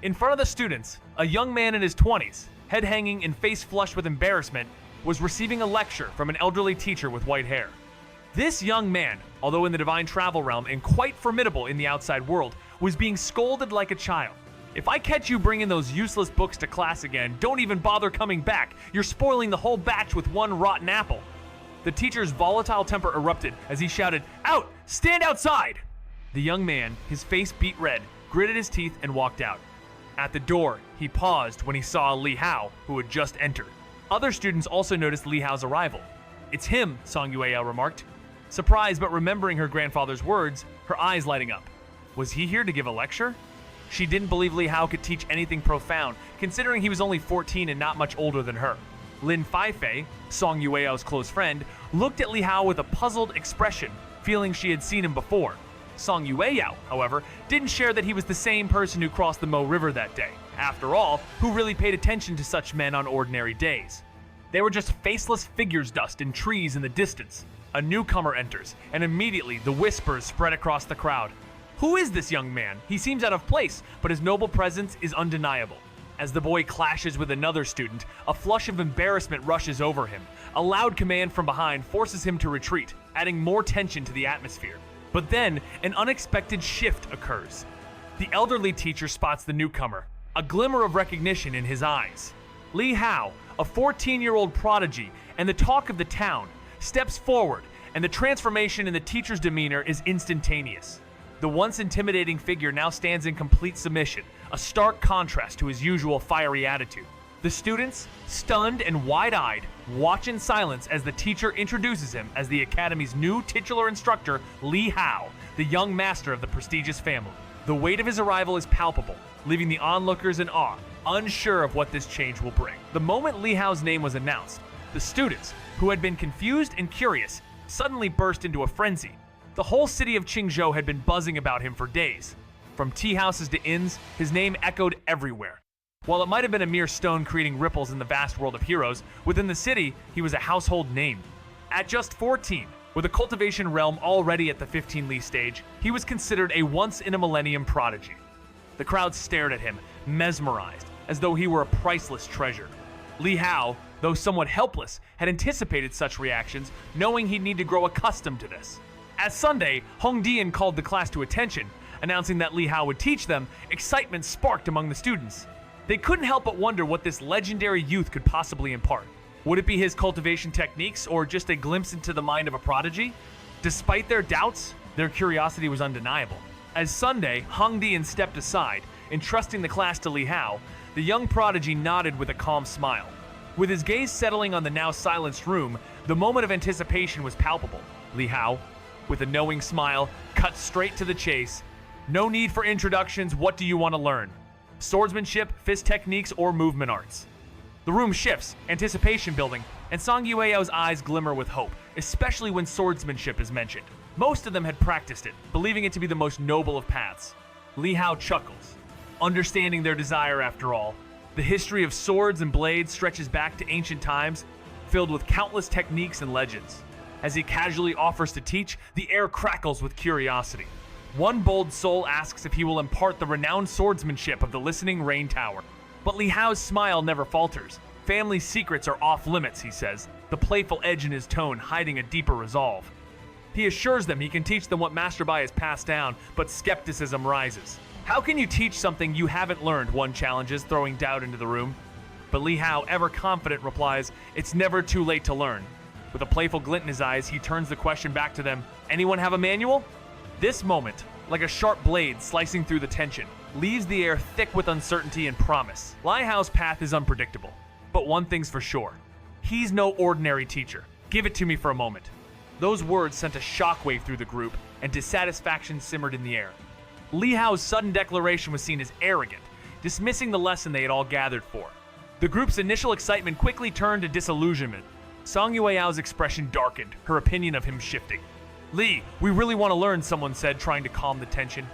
In front of the students, a young man in his 20s, head hanging and face flushed with embarrassment, was receiving a lecture from an elderly teacher with white hair. This young man, although in the divine travel realm and quite formidable in the outside world, was being scolded like a child. If I catch you bringing those useless books to class again, don't even bother coming back. You're spoiling the whole batch with one rotten apple. The teacher's volatile temper erupted as he shouted, "Out! Stand outside!" The young man, his face beet red, gritted his teeth and walked out. At the door, he paused when he saw Lihao, who had just entered. Other students also noticed Lihao's arrival. "It's him," Song Yueyao remarked. Surprised but remembering her grandfather's words, her eyes lighting up. Was he here to give a lecture? She didn't believe Lihao could teach anything profound, considering he was only 14 and not much older than her. Lin Feifei, Song Yueyao's close friend, looked at Lihao with a puzzled expression, feeling she had seen him before. Song Yueyao, however, didn't share that he was the same person who crossed the Mo River that day. After all, who really paid attention to such men on ordinary days? They were just faceless figures dust in trees in the distance. A newcomer enters, and immediately the whispers spread across the crowd. Who is this young man? He seems out of place, but his noble presence is undeniable. As the boy clashes with another student, a flush of embarrassment rushes over him. A loud command from behind forces him to retreat, adding more tension to the atmosphere. But then, an unexpected shift occurs. The elderly teacher spots the newcomer, a glimmer of recognition in his eyes. Lihao, a 14-year-old prodigy and the talk of the town, steps forward, and the transformation in the teacher's demeanor is instantaneous. The once intimidating figure now stands in complete submission, a stark contrast to his usual fiery attitude. The students, stunned and wide-eyed, watch in silence as the teacher introduces him as the Academy's new titular instructor, Lihao, the young master of the prestigious family. The weight of his arrival is palpable, leaving the onlookers in awe, unsure of what this change will bring. The moment Lihao's name was announced, the students, who had been confused and curious, suddenly burst into a frenzy. The whole city of Qingzhou had been buzzing about him for days. From tea houses to inns, his name echoed everywhere. While it might have been a mere stone creating ripples in the vast world of heroes, within the city, he was a household name. At just 14, with a cultivation realm already at the 15 Li stage, he was considered a once-in-a-millennium prodigy. The crowd stared at him, mesmerized, as though he were a priceless treasure. Lihao, though somewhat helpless, had anticipated such reactions, knowing he'd need to grow accustomed to this. As Sunday, Hongdian called the class to attention, announcing that Lihao would teach them. Excitement sparked among the students. They couldn't help but wonder what this legendary youth could possibly impart. Would it be his cultivation techniques, or just a glimpse into the mind of a prodigy? Despite their doubts, their curiosity was undeniable. As Sunday, Hongdian stepped aside, entrusting the class to Lihao, the young prodigy nodded with a calm smile. With his gaze settling on the now silenced room, the moment of anticipation was palpable. Lihao, with a knowing smile, cut straight to the chase. "No need for introductions, what do you want to learn? Swordsmanship, fist techniques, or movement arts?" The room shifts, anticipation building, and Song Yueyao's eyes glimmer with hope, especially when swordsmanship is mentioned. Most of them had practiced it, believing it to be the most noble of paths. Lihao chuckles, understanding their desire after all. The history of swords and blades stretches back to ancient times, filled with countless techniques and legends. As he casually offers to teach, the air crackles with curiosity. One bold soul asks if he will impart the renowned swordsmanship of the listening Rain Tower. But Lihao's smile never falters. Family secrets are off limits, he says, the playful edge in his tone hiding a deeper resolve. He assures them he can teach them what Master Bai has passed down, but skepticism rises. "How can you teach something you haven't learned?" one challenges, throwing doubt into the room. But Lihao, ever confident, replies, "It's never too late to learn." With a playful glint in his eyes, he turns the question back to them. "Anyone have a manual?" This moment, like a sharp blade slicing through the tension, leaves the air thick with uncertainty and promise. Lihao's path is unpredictable, but one thing's for sure. He's no ordinary teacher. Give it to me for a moment. Those words sent a shockwave through the group, and dissatisfaction simmered in the air. Lihao's sudden declaration was seen as arrogant, dismissing the lesson they had all gathered for. The group's initial excitement quickly turned to disillusionment. Song Yueyao's expression darkened, her opinion of him shifting. "Li, we really want to learn," someone said, trying to calm the tension.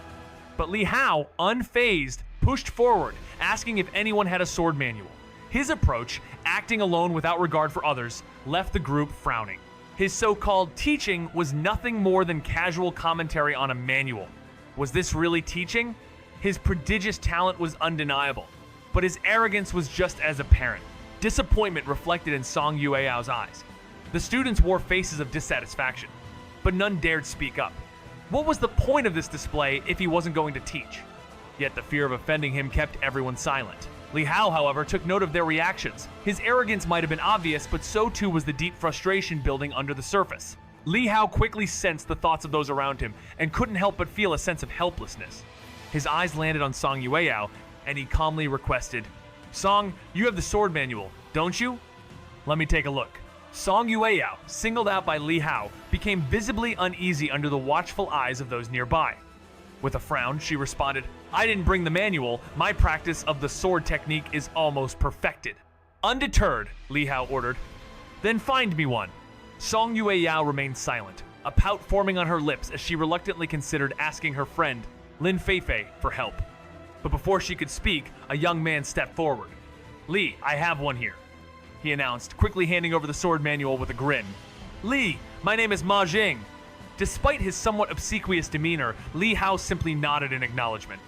But Lihao, unfazed, pushed forward, asking if anyone had a sword manual. His approach, acting alone without regard for others, left the group frowning. His so-called teaching was nothing more than casual commentary on a manual. Was this really teaching? His prodigious talent was undeniable, but his arrogance was just as apparent. Disappointment reflected in Song Yueyao's eyes. The students wore faces of dissatisfaction, but none dared speak up. What was the point of this display if he wasn't going to teach? Yet the fear of offending him kept everyone silent. Lihao, however, took note of their reactions. His arrogance might have been obvious, but so too was the deep frustration building under the surface. Lihao quickly sensed the thoughts of those around him and couldn't help but feel a sense of helplessness. His eyes landed on Song Yueyao, and he calmly requested, "Song, you have the sword manual, don't you? Let me take a look." Song Yueyao, singled out by Lihao, became visibly uneasy under the watchful eyes of those nearby. With a frown, she responded, "I didn't bring the manual. My practice of the sword technique is almost perfected." Undeterred, Lihao ordered, "Then find me one." Song Yueyao remained silent, a pout forming on her lips as she reluctantly considered asking her friend, Lin Feifei, for help. But before she could speak, a young man stepped forward. "Li, I have one here," he announced, quickly handing over the sword manual with a grin. "Li, my name is Ma Jing." Despite his somewhat obsequious demeanor, Lihao simply nodded in acknowledgement.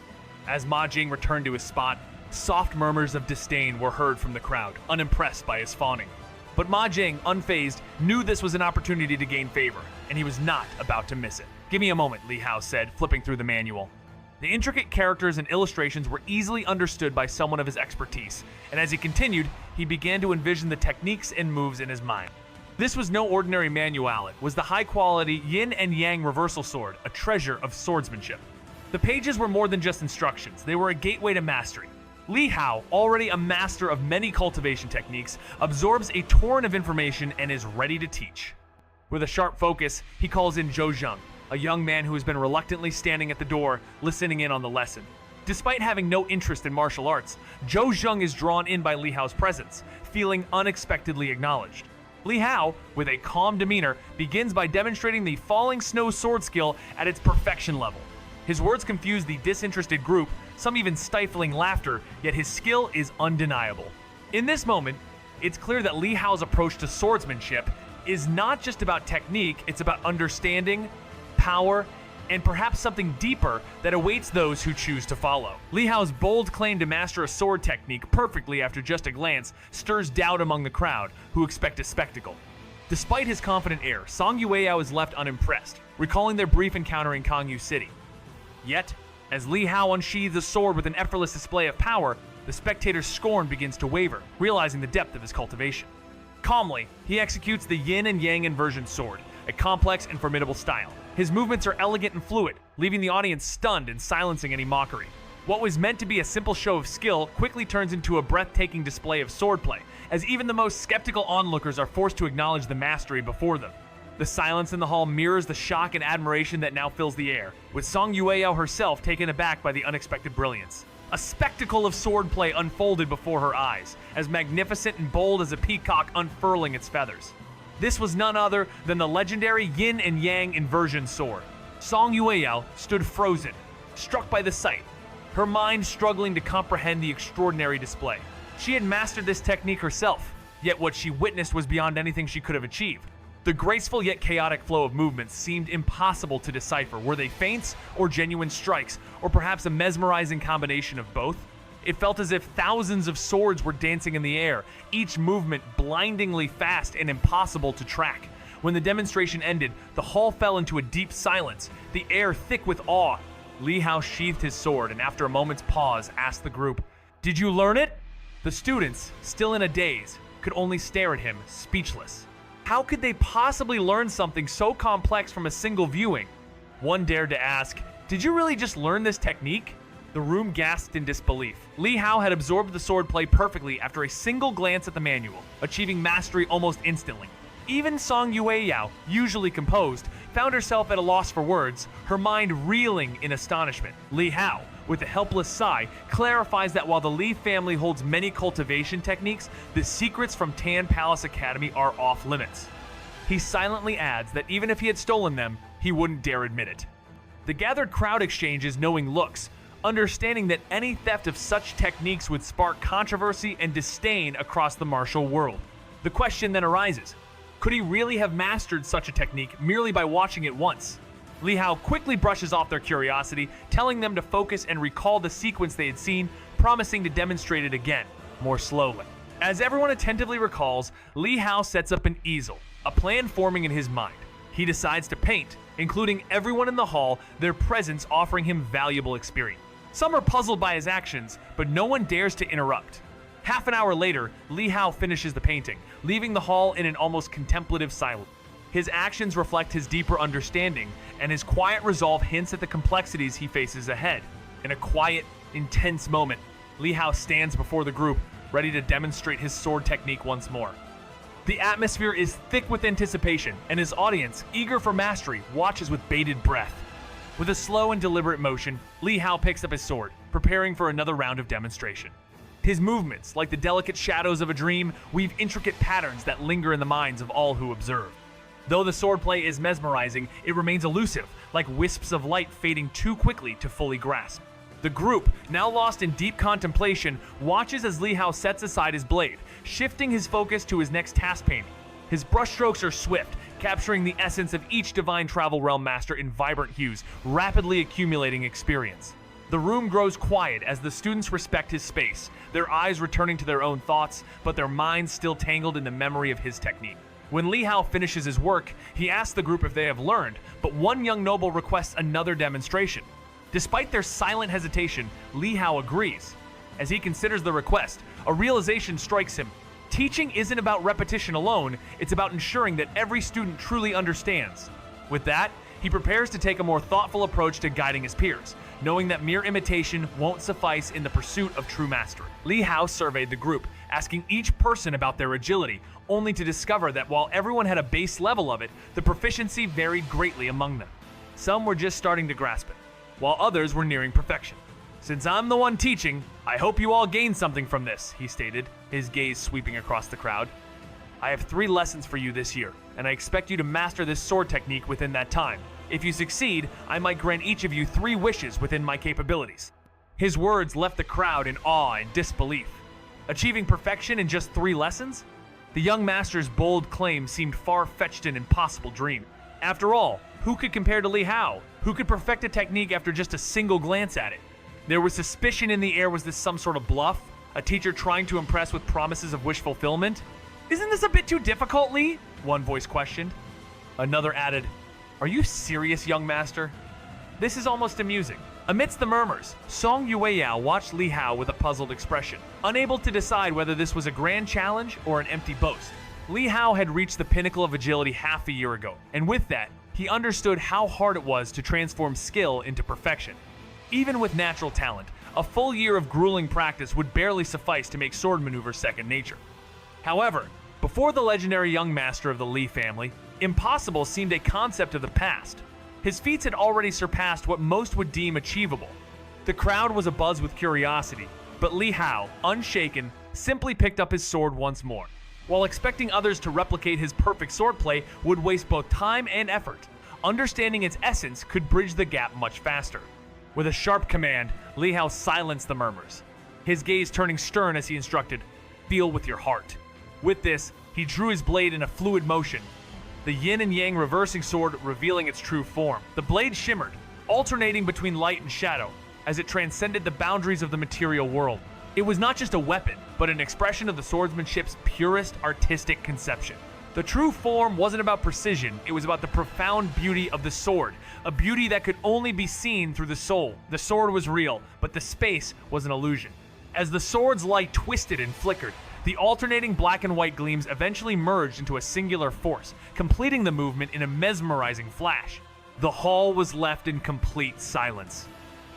As Ma Jing returned to his spot, soft murmurs of disdain were heard from the crowd, unimpressed by his fawning. But Ma Jing, unfazed, knew this was an opportunity to gain favor, and he was not about to miss it. "Give me a moment," Lihao said, flipping through the manual. The intricate characters and illustrations were easily understood by someone of his expertise, and as he continued, he began to envision the techniques and moves in his mind. This was no ordinary manual. It was the high-quality Yin and Yang reversal sword, a treasure of swordsmanship. The pages were more than just instructions. They were a gateway to mastery. Lihao, already a master of many cultivation techniques, absorbs a torrent of information and is ready to teach. With a sharp focus, he calls in Zhou Zheng, a young man who has been reluctantly standing at the door, listening in on the lesson. Despite having no interest in martial arts, Zhou Zheng is drawn in by Lihao's presence, feeling unexpectedly acknowledged. Lihao, with a calm demeanor, begins by demonstrating the falling snow sword skill at its perfection level. His words confuse the disinterested group, some even stifling laughter, yet his skill is undeniable. In this moment, it's clear that Lihao's approach to swordsmanship is not just about technique, it's about understanding, power, and perhaps something deeper that awaits those who choose to follow. Lihao's bold claim to master a sword technique perfectly after just a glance stirs doubt among the crowd, who expect a spectacle. Despite his confident air, Song Yueyao is left unimpressed, recalling their brief encounter in Kangyu City. Yet, as Lihao unsheathes a sword with an effortless display of power, the spectator's scorn begins to waver, realizing the depth of his cultivation. Calmly, he executes the Yin and Yang inversion sword, a complex and formidable style. His movements are elegant and fluid, leaving the audience stunned and silencing any mockery. What was meant to be a simple show of skill quickly turns into a breathtaking display of swordplay, as even the most skeptical onlookers are forced to acknowledge the mastery before them. The silence in the hall mirrors the shock and admiration that now fills the air, with Song Yueyao herself taken aback by the unexpected brilliance. A spectacle of swordplay unfolded before her eyes, as magnificent and bold as a peacock unfurling its feathers. This was none other than the legendary Yin and Yang inversion sword. Song Yueyao stood frozen, struck by the sight, her mind struggling to comprehend the extraordinary display. She had mastered this technique herself, yet what she witnessed was beyond anything she could have achieved. The graceful yet chaotic flow of movements seemed impossible to decipher. Were they feints or genuine strikes, or perhaps a mesmerizing combination of both? It felt as if thousands of swords were dancing in the air, each movement blindingly fast and impossible to track. When the demonstration ended, the hall fell into a deep silence, the air thick with awe. Lihao sheathed his sword and after a moment's pause asked the group, "Did you learn it?" The students, still in a daze, could only stare at him, speechless. How could they possibly learn something so complex from a single viewing? One dared to ask, "Did you really just learn this technique?" The room gasped in disbelief. Lihao had absorbed the swordplay perfectly after a single glance at the manual, achieving mastery almost instantly. Even Song Yueyao, usually composed, found herself at a loss for words, her mind reeling in astonishment. Lihao, with a helpless sigh, clarifies that while the Li family holds many cultivation techniques, the secrets from Tan Palace Academy are off limits. He silently adds that even if he had stolen them, he wouldn't dare admit it. The gathered crowd exchanges knowing looks, understanding that any theft of such techniques would spark controversy and disdain across the martial world. The question then arises, could he really have mastered such a technique merely by watching it once? Lihao quickly brushes off their curiosity, telling them to focus and recall the sequence they had seen, promising to demonstrate it again, more slowly. As everyone attentively recalls, Lihao sets up an easel, a plan forming in his mind. He decides to paint, including everyone in the hall, their presence offering him valuable experience. Some are puzzled by his actions, but no one dares to interrupt. Half an hour later, Lihao finishes the painting, leaving the hall in an almost contemplative silence. His actions reflect his deeper understanding, and his quiet resolve hints at the complexities he faces ahead. In a quiet, intense moment, Lihao stands before the group, ready to demonstrate his sword technique once more. The atmosphere is thick with anticipation, and his audience, eager for mastery, watches with bated breath. With a slow and deliberate motion, Lihao picks up his sword, preparing for another round of demonstration. His movements, like the delicate shadows of a dream, weave intricate patterns that linger in the minds of all who observe. Though the swordplay is mesmerizing, it remains elusive, like wisps of light fading too quickly to fully grasp. The group, now lost in deep contemplation, watches as Lihao sets aside his blade, shifting his focus to his next task painting. His brushstrokes are swift, capturing the essence of each divine travel realm master in vibrant hues, rapidly accumulating experience. The room grows quiet as the students respect his space, their eyes returning to their own thoughts, but their minds still tangled in the memory of his technique. When Lihao finishes his work, he asks the group if they have learned, but one young noble requests another demonstration. Despite their silent hesitation, Lihao agrees. As he considers the request, a realization strikes him. Teaching isn't about repetition alone, it's about ensuring that every student truly understands. With that, he prepares to take a more thoughtful approach to guiding his peers, knowing that mere imitation won't suffice in the pursuit of true mastery. Lihao surveyed the group, asking each person about their agility, only to discover that while everyone had a base level of it, the proficiency varied greatly among them. Some were just starting to grasp it, while others were nearing perfection. "Since I'm the one teaching, I hope you all gain something from this," he stated, his gaze sweeping across the crowd. "I have 3 lessons for you this year, and I expect you to master this sword technique within that time. If you succeed, I might grant each of you 3 wishes within my capabilities." His words left the crowd in awe and disbelief. Achieving perfection in just 3 lessons? The young master's bold claim seemed far-fetched and impossible dream. After all, who could compare to Lihao? Who could perfect a technique after just a single glance at it? There was suspicion in the air. Was this some sort of bluff? A teacher trying to impress with promises of wish fulfillment? "Isn't this a bit too difficult, Li?" one voice questioned. Another added, "Are you serious, young master?" This is almost amusing. Amidst the murmurs, Song Yueyao watched Lihao with a puzzled expression, unable to decide whether this was a grand challenge or an empty boast. Lihao had reached the pinnacle of agility half a year ago, and with that, he understood how hard it was to transform skill into perfection. Even with natural talent, a full year of grueling practice would barely suffice to make sword maneuvers second nature. However, before the legendary young master of the Li family, impossible seemed a concept of the past. His feats had already surpassed what most would deem achievable. The crowd was abuzz with curiosity, but Lihao, unshaken, simply picked up his sword once more. While expecting others to replicate his perfect swordplay would waste both time and effort, understanding its essence could bridge the gap much faster. With a sharp command, Lihao silenced the murmurs, his gaze turning stern as he instructed, "Feel with your heart." With this, he drew his blade in a fluid motion, the yin and yang reversing sword revealing its true form. The blade shimmered, alternating between light and shadow, as it transcended the boundaries of the material world. It was not just a weapon, but an expression of the swordsmanship's purest artistic conception. The true form wasn't about precision, it was about the profound beauty of the sword, a beauty that could only be seen through the soul. The sword was real, but the space was an illusion. As the sword's light twisted and flickered, the alternating black and white gleams eventually merged into a singular force, completing the movement in a mesmerizing flash. The hall was left in complete silence,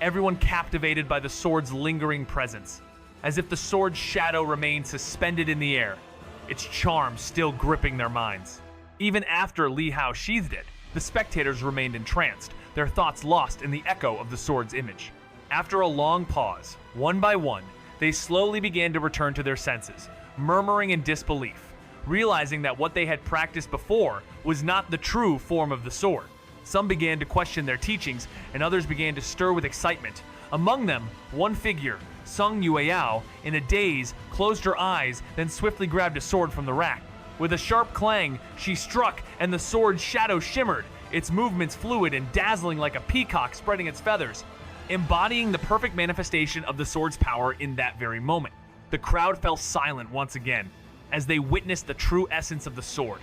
everyone captivated by the sword's lingering presence, as if the sword's shadow remained suspended in the air, its charm still gripping their minds. Even after Lihao sheathed it, the spectators remained entranced, their thoughts lost in the echo of the sword's image. After a long pause, one by one, they slowly began to return to their senses, murmuring in disbelief, realizing that what they had practiced before was not the true form of the sword. Some began to question their teachings, and others began to stir with excitement. Among them, one figure, Song Yueyao, in a daze, closed her eyes, then swiftly grabbed a sword from the rack. With a sharp clang, she struck, and the sword's shadow shimmered, its movements fluid and dazzling like a peacock spreading its feathers, embodying the perfect manifestation of the sword's power in that very moment. The crowd fell silent once again as they witnessed the true essence of the sword,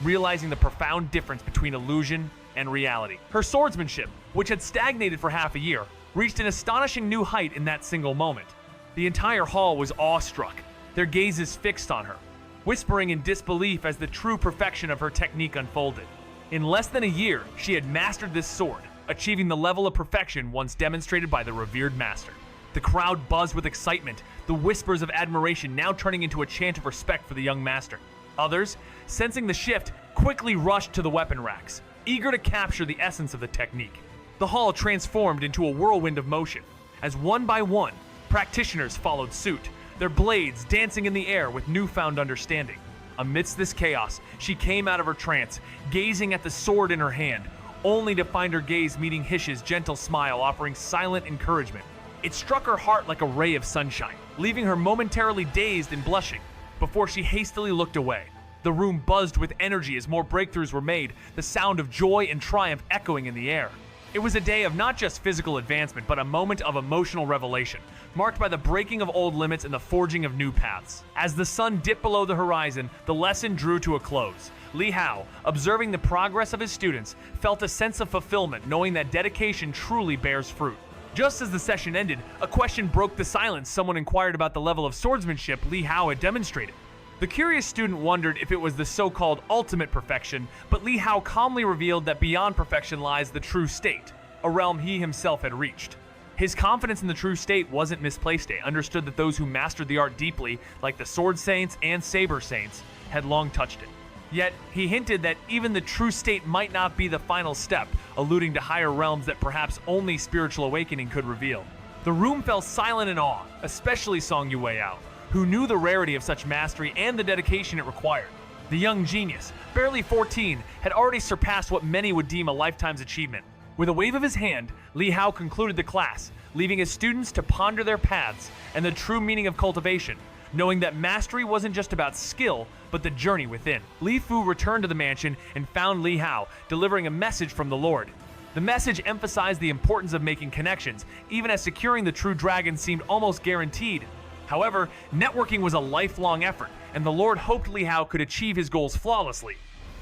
realizing the profound difference between illusion and reality. Her swordsmanship, which had stagnated for half a year, reached an astonishing new height in that single moment. The entire hall was awestruck, their gazes fixed on her, whispering in disbelief as the true perfection of her technique unfolded. In less than a year, she had mastered this sword, achieving the level of perfection once demonstrated by the revered master. The crowd buzzed with excitement, the whispers of admiration now turning into a chant of respect for the young master. Others, sensing the shift, quickly rushed to the weapon racks, eager to capture the essence of the technique. The hall transformed into a whirlwind of motion, as one by one, practitioners followed suit, their blades dancing in the air with newfound understanding. Amidst this chaos, she came out of her trance, gazing at the sword in her hand, only to find her gaze meeting Hish's gentle smile offering silent encouragement. It struck her heart like a ray of sunshine, leaving her momentarily dazed and blushing, before she hastily looked away. The room buzzed with energy as more breakthroughs were made, the sound of joy and triumph echoing in the air. It was a day of not just physical advancement, but a moment of emotional revelation, marked by the breaking of old limits and the forging of new paths. As the sun dipped below the horizon, the lesson drew to a close. Lihao, observing the progress of his students, felt a sense of fulfillment knowing that dedication truly bears fruit. Just as the session ended, a question broke the silence. Someone inquired about the level of swordsmanship Lihao had demonstrated. The curious student wondered if it was the so-called ultimate perfection, but Lihao calmly revealed that beyond perfection lies the true state, a realm he himself had reached. His confidence in the true state wasn't misplaced. He understood that those who mastered the art deeply, like the sword saints and saber saints, had long touched it. Yet, he hinted that even the true state might not be the final step, alluding to higher realms that perhaps only spiritual awakening could reveal. The room fell silent in awe, especially Song Yueyao, who knew the rarity of such mastery and the dedication it required. The young genius, barely 14, had already surpassed what many would deem a lifetime's achievement. With a wave of his hand, Lihao concluded the class, leaving his students to ponder their paths and the true meaning of cultivation, knowing that mastery wasn't just about skill, but the journey within. Li Fu returned to the mansion and found Lihao, delivering a message from the Lord. The message emphasized the importance of making connections, even as securing the true dragon seemed almost guaranteed. However, networking was a lifelong effort, and the Lord hoped Lihao could achieve his goals flawlessly.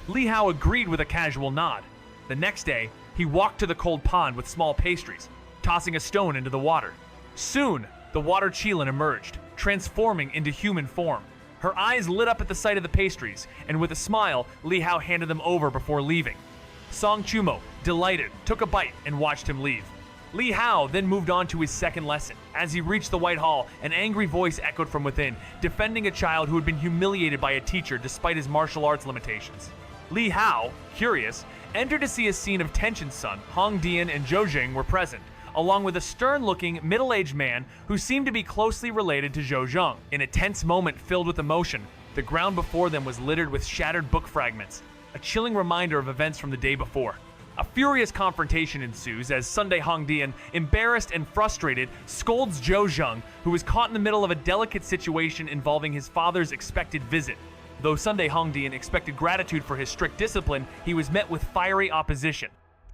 Lihao agreed with a casual nod. The next day, he walked to the cold pond with small pastries, tossing a stone into the water. Soon, the water Qilin emerged, transforming into human form. Her eyes lit up at the sight of the pastries, and with a smile, Lihao handed them over before leaving. Song Chumo, delighted, took a bite and watched him leave. Lihao then moved on to his second lesson. As he reached the White Hall, an angry voice echoed from within, defending a child who had been humiliated by a teacher despite his martial arts limitations. Lihao, curious, entered to see a scene of Tenshin's son, Hong Dian and Zhou Zheng were present, along with a stern-looking, middle-aged man who seemed to be closely related to Zhou Zheng. In a tense moment filled with emotion, the ground before them was littered with shattered book fragments, a chilling reminder of events from the day before. A furious confrontation ensues as Sunday Hongdian, embarrassed and frustrated, scolds Zhou Zheng, who was caught in the middle of a delicate situation involving his father's expected visit. Though Sunday Hongdian expected gratitude for his strict discipline, he was met with fiery opposition.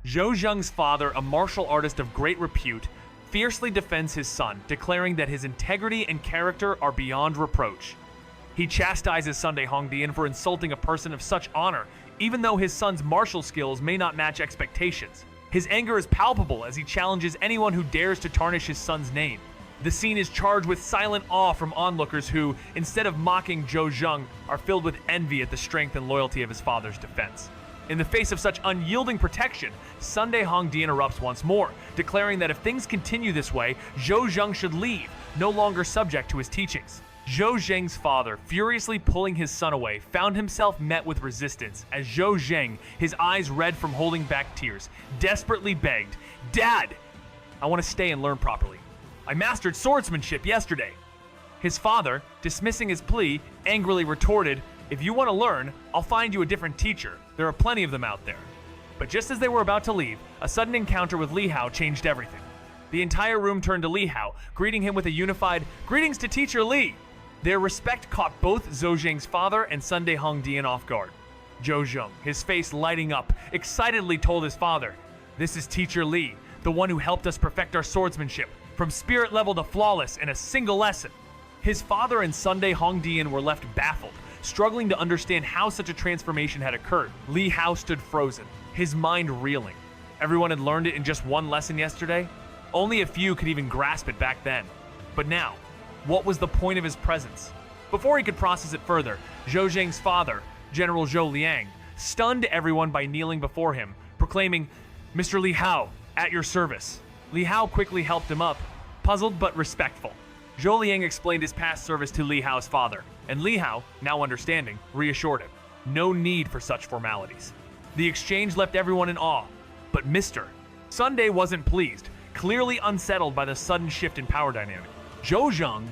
Zhou Zheng's father, a martial artist of great repute, fiercely defends his son, declaring that his integrity and character are beyond reproach. He chastises Sunday Hongdian for insulting a person of such honor, even though his son's martial skills may not match expectations. His anger is palpable as he challenges anyone who dares to tarnish his son's name. The scene is charged with silent awe from onlookers who, instead of mocking Zhou Zheng, are filled with envy at the strength and loyalty of his father's defense. In the face of such unyielding protection, Sunday Hongdian erupts once more, declaring that if things continue this way, Zhou Zheng should leave, no longer subject to his teachings. Zhou Zheng's father, furiously pulling his son away, found himself met with resistance as Zhou Zheng, his eyes red from holding back tears, desperately begged, "Dad, I want to stay and learn properly. I mastered swordsmanship yesterday." His father, dismissing his plea, angrily retorted, "If you want to learn, I'll find you a different teacher. There are plenty of them out there." But just as they were about to leave, a sudden encounter with Lihao changed everything. The entire room turned to Lihao, greeting him with a unified, "Greetings to Teacher Li." Their respect caught both Zhou Zheng's father and Sunday Hongdian off guard. Zhou Zheng, his face lighting up, excitedly told his father, "This is Teacher Li, the one who helped us perfect our swordsmanship, from spirit level to flawless in a single lesson." His father and Sunday Hongdian were left baffled, struggling to understand how such a transformation had occurred. Lihao stood frozen, his mind reeling. Everyone had learned it in just one lesson yesterday? Only a few could even grasp it back then. But now, what was the point of his presence? Before he could process it further, Zhou Zheng's father, General Zhou Liang, stunned everyone by kneeling before him, proclaiming, "Mr. Lihao, at your service." Lihao quickly helped him up, puzzled but respectful. Zhou Liang explained his past service to Lihao's father, and Lihao, now understanding, reassured him. No need for such formalities. The exchange left everyone in awe, but Mr. Sunday wasn't pleased, clearly unsettled by the sudden shift in power dynamic. Zhou Zheng,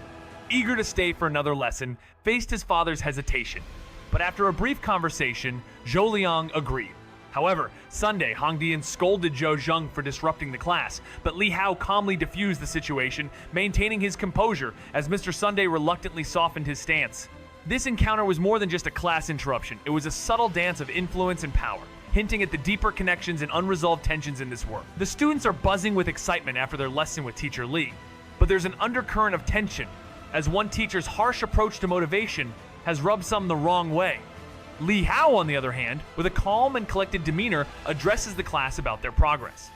eager to stay for another lesson, faced his father's hesitation. But after a brief conversation, Zhou Liang agreed. However, Sunday Hongdian scolded Zhou Zheng for disrupting the class, but Lihao calmly diffused the situation, maintaining his composure as Mr. Sunday reluctantly softened his stance. This encounter was more than just a class interruption. It was a subtle dance of influence and power, hinting at the deeper connections and unresolved tensions in this work. The students are buzzing with excitement after their lesson with Teacher Li, but there's an undercurrent of tension, as one teacher's harsh approach to motivation has rubbed some the wrong way. Lihao, on the other hand, with a calm and collected demeanor, addresses the class about their progress.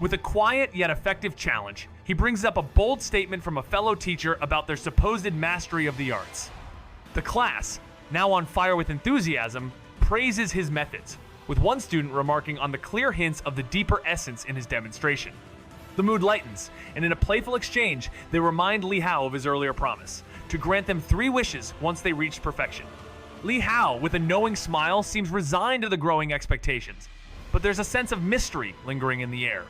With a quiet yet effective challenge, he brings up a bold statement from a fellow teacher about their supposed mastery of the arts. The class, now on fire with enthusiasm, praises his methods, with one student remarking on the clear hints of the deeper essence in his demonstration. The mood lightens, and in a playful exchange, they remind Lihao of his earlier promise, to grant them 3 wishes once they reached perfection. Lihao, with a knowing smile, seems resigned to the growing expectations, but there's a sense of mystery lingering in the air.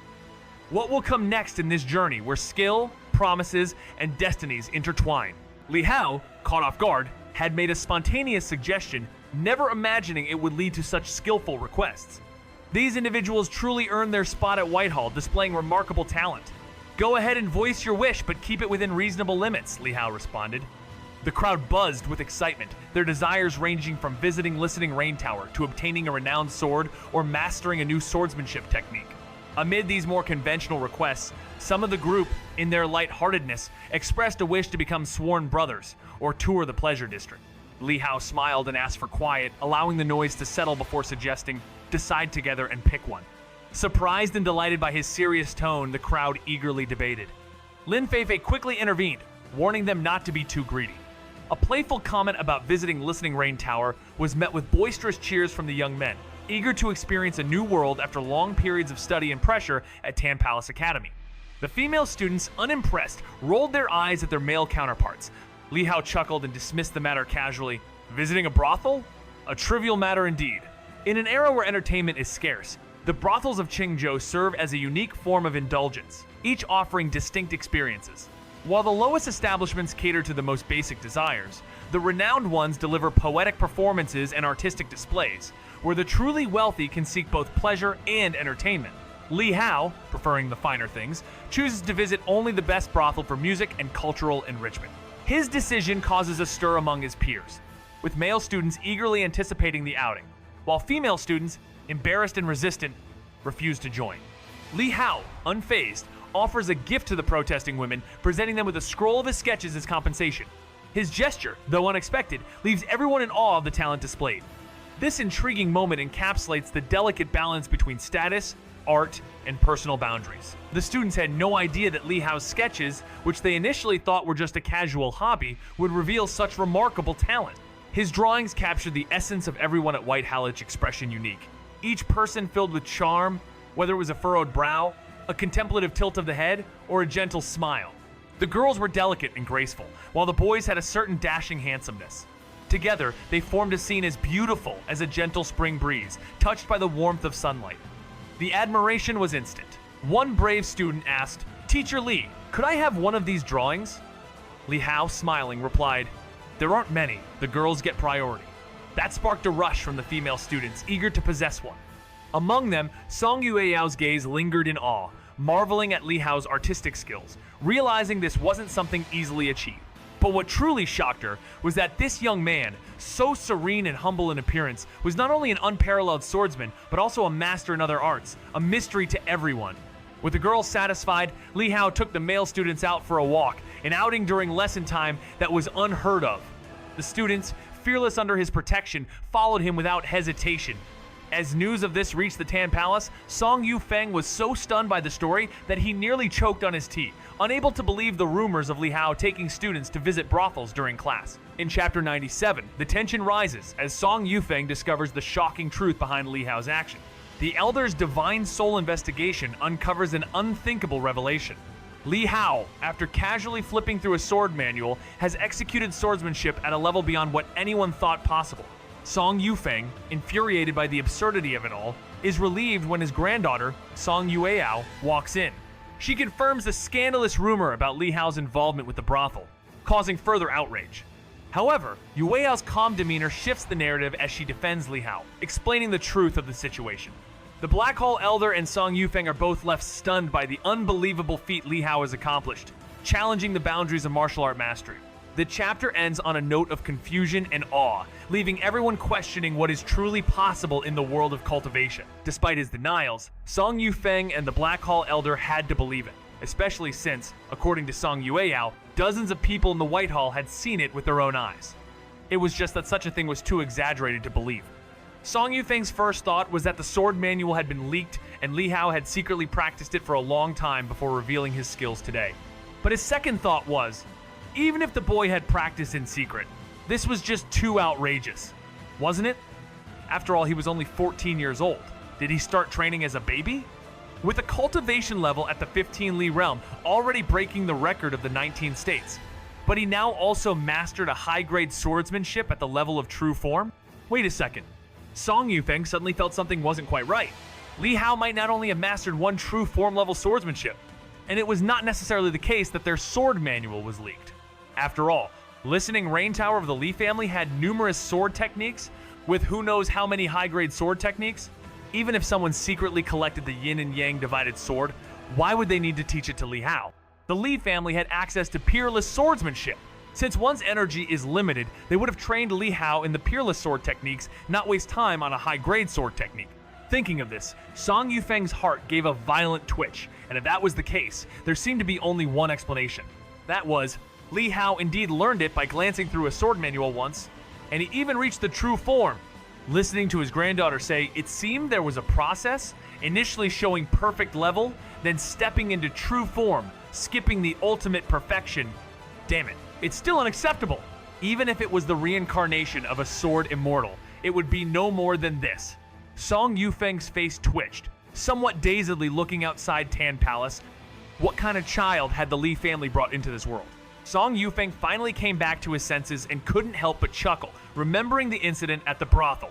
What will come next in this journey where skill, promises, and destinies intertwine? Lihao, caught off guard, had made a spontaneous suggestion, never imagining it would lead to such skillful requests. These individuals truly earned their spot at Whitehall, displaying remarkable talent. "Go ahead and voice your wish, but keep it within reasonable limits," Lihao responded. The crowd buzzed with excitement, their desires ranging from visiting Listening Rain Tower to obtaining a renowned sword or mastering a new swordsmanship technique. Amid these more conventional requests, some of the group, in their lightheartedness, expressed a wish to become sworn brothers or tour the pleasure district. Lihao smiled and asked for quiet, allowing the noise to settle before suggesting, "Decide together and pick one." Surprised and delighted by his serious tone, the crowd eagerly debated. Lin Feifei quickly intervened, warning them not to be too greedy. A playful comment about visiting Listening Rain Tower was met with boisterous cheers from the young men, eager to experience a new world after long periods of study and pressure at Tan Palace Academy. The female students, unimpressed, rolled their eyes at their male counterparts. Lihao chuckled and dismissed the matter casually. Visiting a brothel? A trivial matter indeed. In an era where entertainment is scarce, the brothels of Qingzhou serve as a unique form of indulgence, each offering distinct experiences. While the lowest establishments cater to the most basic desires, the renowned ones deliver poetic performances and artistic displays, where the truly wealthy can seek both pleasure and entertainment. Lihao, preferring the finer things, chooses to visit only the best brothel for music and cultural enrichment. His decision causes a stir among his peers, with male students eagerly anticipating the outing, while female students, embarrassed and resistant, refuse to join. Lihao, unfazed, offers a gift to the protesting women, presenting them with a scroll of his sketches as compensation. His gesture, though unexpected, leaves everyone in awe of the talent displayed. This intriguing moment encapsulates the delicate balance between status, art, and personal boundaries. The students had no idea that Lihao's sketches, which they initially thought were just a casual hobby, would reveal such remarkable talent. His drawings captured the essence of everyone at White Hallett's expression unique. Each person filled with charm, whether it was a furrowed brow, a contemplative tilt of the head, or a gentle smile. The girls were delicate and graceful, while the boys had a certain dashing handsomeness. Together, they formed a scene as beautiful as a gentle spring breeze, touched by the warmth of sunlight. The admiration was instant. One brave student asked, "Teacher Li, could I have one of these drawings?" Lihao, smiling, replied, "There aren't many. The girls get priority." That sparked a rush from the female students, eager to possess one. Among them, Song Yueyao's gaze lingered in awe, marveling at Lihao's artistic skills, realizing this wasn't something easily achieved. But what truly shocked her was that this young man, so serene and humble in appearance, was not only an unparalleled swordsman, but also a master in other arts, a mystery to everyone. With the girls satisfied, Lihao took the male students out for a walk, an outing during lesson time that was unheard of. The students, fearless under his protection, followed him without hesitation. As news of this reached the Tan Palace, Song Yufeng was so stunned by the story that he nearly choked on his tea, unable to believe the rumors of Lihao taking students to visit brothels during class. In Chapter 97, the tension rises as Song Yufeng discovers the shocking truth behind Lihao's action. The Elder's divine soul investigation uncovers an unthinkable revelation. Lihao, after casually flipping through a sword manual, has executed swordsmanship at a level beyond what anyone thought possible. Song Yufeng, infuriated by the absurdity of it all, is relieved when his granddaughter, Song Yueao, walks in. She confirms the scandalous rumor about Lihao's involvement with the brothel, causing further outrage. However, Yueao's calm demeanor shifts the narrative as she defends Lihao, explaining the truth of the situation. The Black Hall Elder and Song Yufeng are both left stunned by the unbelievable feat Lihao has accomplished, challenging the boundaries of martial art mastery. The chapter ends on a note of confusion and awe, leaving everyone questioning what is truly possible in the world of cultivation. Despite his denials, Song Yufeng and the Black Hall Elder had to believe it, especially since, according to Song Yueao, dozens of people in the White Hall had seen it with their own eyes. It was just that such a thing was too exaggerated to believe. Song Yufeng's first thought was that the sword manual had been leaked and Lihao had secretly practiced it for a long time before revealing his skills today. But his second thought was, even if the boy had practiced in secret, this was just too outrageous, wasn't it? After all, he was only 14 years old. Did he start training as a baby? With a cultivation level at the 15 Li realm already breaking the record of the 19 states, but he now also mastered a high-grade swordsmanship at the level of true form? Wait a second. Song Yufeng suddenly felt something wasn't quite right. Lihao might not only have mastered one true form level swordsmanship, and it was not necessarily the case that their sword manual was leaked. After all, listening Rain Tower of the Li family had numerous sword techniques, with who knows how many high-grade sword techniques. Even if someone secretly collected the yin and yang divided sword, why would they need to teach it to Lihao? The Li family had access to peerless swordsmanship. Since one's energy is limited, they would have trained Lihao in the peerless sword techniques, not waste time on a high-grade sword technique. Thinking of this, Song Yufeng's heart gave a violent twitch, and if that was the case, there seemed to be only one explanation. That was, Lihao indeed learned it by glancing through a sword manual once, and he even reached the true form. Listening to his granddaughter say it seemed there was a process, initially showing perfect level, then stepping into true form, skipping the ultimate perfection. Damn it, it's still unacceptable. Even if it was the reincarnation of a sword immortal, it would be no more than this. Song Yufeng's face twitched, somewhat dazedly looking outside Tan Palace. What kind of child had the Li family brought into this world? Song Yufeng finally came back to his senses and couldn't help but chuckle, remembering the incident at the brothel.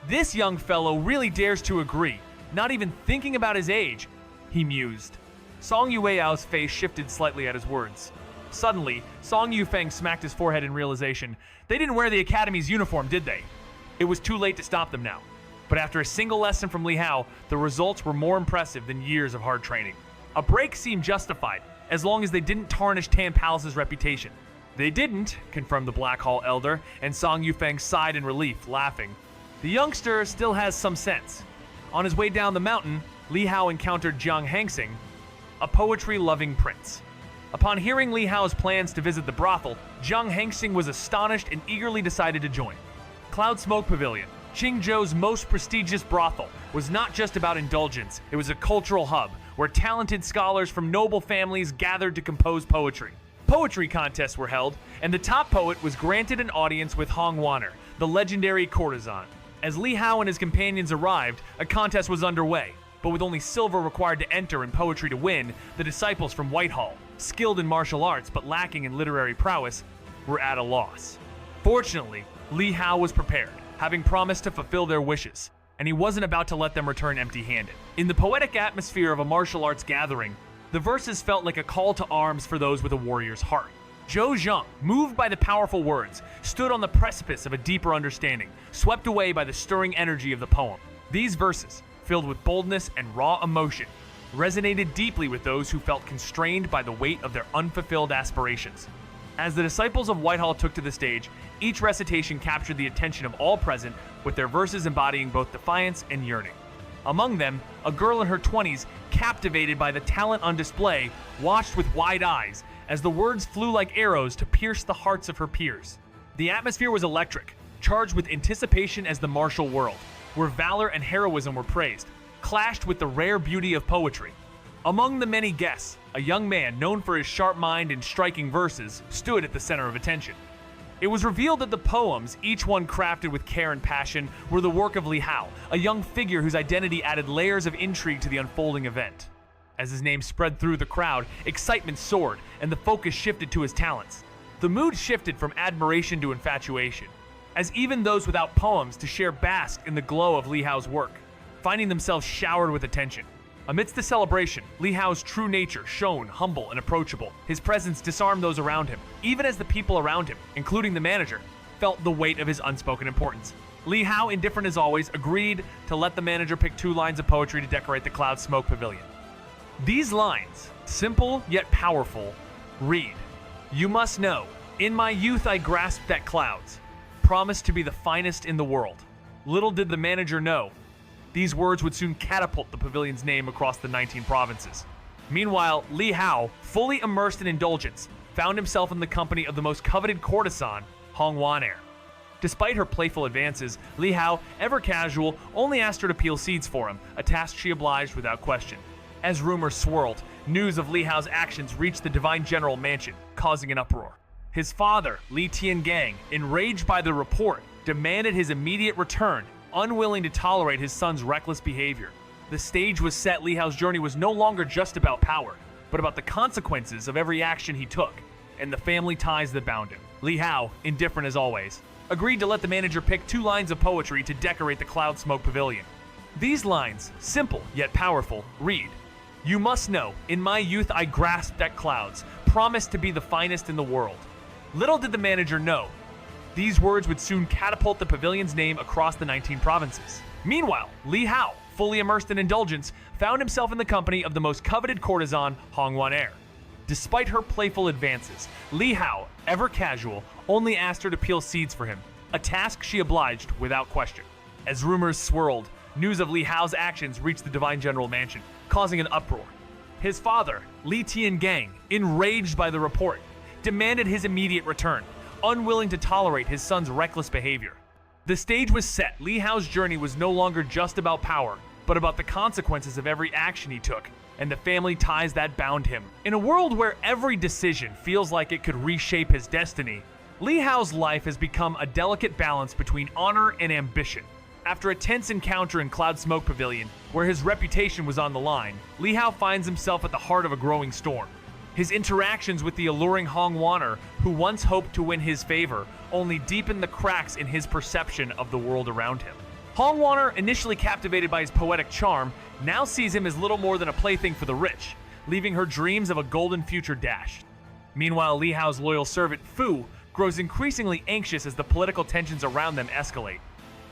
This young fellow really dares to agree, not even thinking about his age, he mused. Song Yueao's face shifted slightly at his words. Suddenly, Song Yufeng smacked his forehead in realization. They didn't wear the academy's uniform, did they? It was too late to stop them now. But after a single lesson from Lihao, the results were more impressive than years of hard training. A break seemed justified, as long as they didn't tarnish Tan Palace's reputation. They didn't, confirmed the Black Hall Elder, and Song Yufeng sighed in relief, laughing. The youngster still has some sense. On his way down the mountain, Lihao encountered Xianxia, a poetry-loving prince. Upon hearing Lihao's plans to visit the brothel, Xianxia was astonished and eagerly decided to join. Cloud Smoke Pavilion, Qingzhou's most prestigious brothel, was not just about indulgence, it was a cultural hub, where talented scholars from noble families gathered to compose poetry. Poetry contests were held, and the top poet was granted an audience with Hong Wanner, the legendary courtesan. As Lihao and his companions arrived, a contest was underway, but with only silver required to enter and poetry to win, the disciples from Whitehall, skilled in martial arts but lacking in literary prowess, were at a loss. Fortunately, Lihao was prepared, having promised to fulfill their wishes, and he wasn't about to let them return empty-handed. In the poetic atmosphere of a martial arts gathering, the verses felt like a call to arms for those with a warrior's heart. Zhou Zheng, moved by the powerful words, stood on the precipice of a deeper understanding, swept away by the stirring energy of the poem. These verses, filled with boldness and raw emotion, resonated deeply with those who felt constrained by the weight of their unfulfilled aspirations. As the disciples of Whitehall took to the stage, each recitation captured the attention of all present, with their verses embodying both defiance and yearning. Among them, a girl in her 20s, captivated by the talent on display, watched with wide eyes as the words flew like arrows to pierce the hearts of her peers. The atmosphere was electric, charged with anticipation as the martial world, where valor and heroism were praised, clashed with the rare beauty of poetry. Among the many guests, a young man known for his sharp mind and striking verses stood at the center of attention. It was revealed that the poems, each one crafted with care and passion, were the work of Lihao, a young figure whose identity added layers of intrigue to the unfolding event. As his name spread through the crowd, excitement soared, and the focus shifted to his talents. The mood shifted from admiration to infatuation, as even those without poems to share basked in the glow of Lihao's work, finding themselves showered with attention. Amidst the celebration, Lihao's true nature shone humble and approachable. His presence disarmed those around him, even as the people around him, including the manager, felt the weight of his unspoken importance. Lihao, indifferent as always, agreed to let the manager pick 2 lines of poetry to decorate the Cloud Smoke Pavilion. These lines, simple yet powerful, read, "You must know, in my youth I grasped at clouds, promised to be the finest in the world." Little did the manager know, these words would soon catapult the pavilion's name across the 19 provinces. Meanwhile, Lihao, fully immersed in indulgence, found himself in the company of the most coveted courtesan, Hongwaner. Despite her playful advances, Lihao, ever casual, only asked her to peel seeds for him, a task she obliged without question. As rumors swirled, news of Lihao's actions reached the Divine General Mansion, causing an uproar. His father, Li Tiangang, enraged by the report, demanded his immediate return, unwilling to tolerate his son's reckless behavior. The stage was set. Lihao's journey was no longer just about power, but about the consequences of every action he took, and the family ties that bound him. Lihao, indifferent as always, agreed to let the manager pick 2 lines of poetry to decorate the Cloud Smoke Pavilion. These lines, simple yet powerful, read, "You must know, in my youth I grasped at clouds, promised to be the finest in the world." Little did the manager know, these words would soon catapult the pavilion's name across the 19 provinces. Meanwhile, Lihao, fully immersed in indulgence, found himself in the company of the most coveted courtesan, Hongwaner. Despite her playful advances, Lihao, ever casual, only asked her to peel seeds for him, a task she obliged without question. As rumors swirled, news of Lihao's actions reached the Divine General Mansion, causing an uproar. His father, Li Tiangang, enraged by the report, demanded his immediate return, unwilling to tolerate his son's reckless behavior. The stage was set. Lihao's journey was no longer just about power, but about the consequences of every action he took, and the family ties that bound him. In a world where every decision feels like it could reshape his destiny, Lihao's life has become a delicate balance between honor and ambition. After a tense encounter in Cloud Smoke Pavilion, where his reputation was on the line, Lihao finds himself at the heart of a growing storm. His interactions with the alluring Hongwaner, who once hoped to win his favor, only deepened the cracks in his perception of the world around him. Hongwaner, initially captivated by his poetic charm, now sees him as little more than a plaything for the rich, leaving her dreams of a golden future dashed. Meanwhile, Lihao's loyal servant, Fu, grows increasingly anxious as the political tensions around them escalate.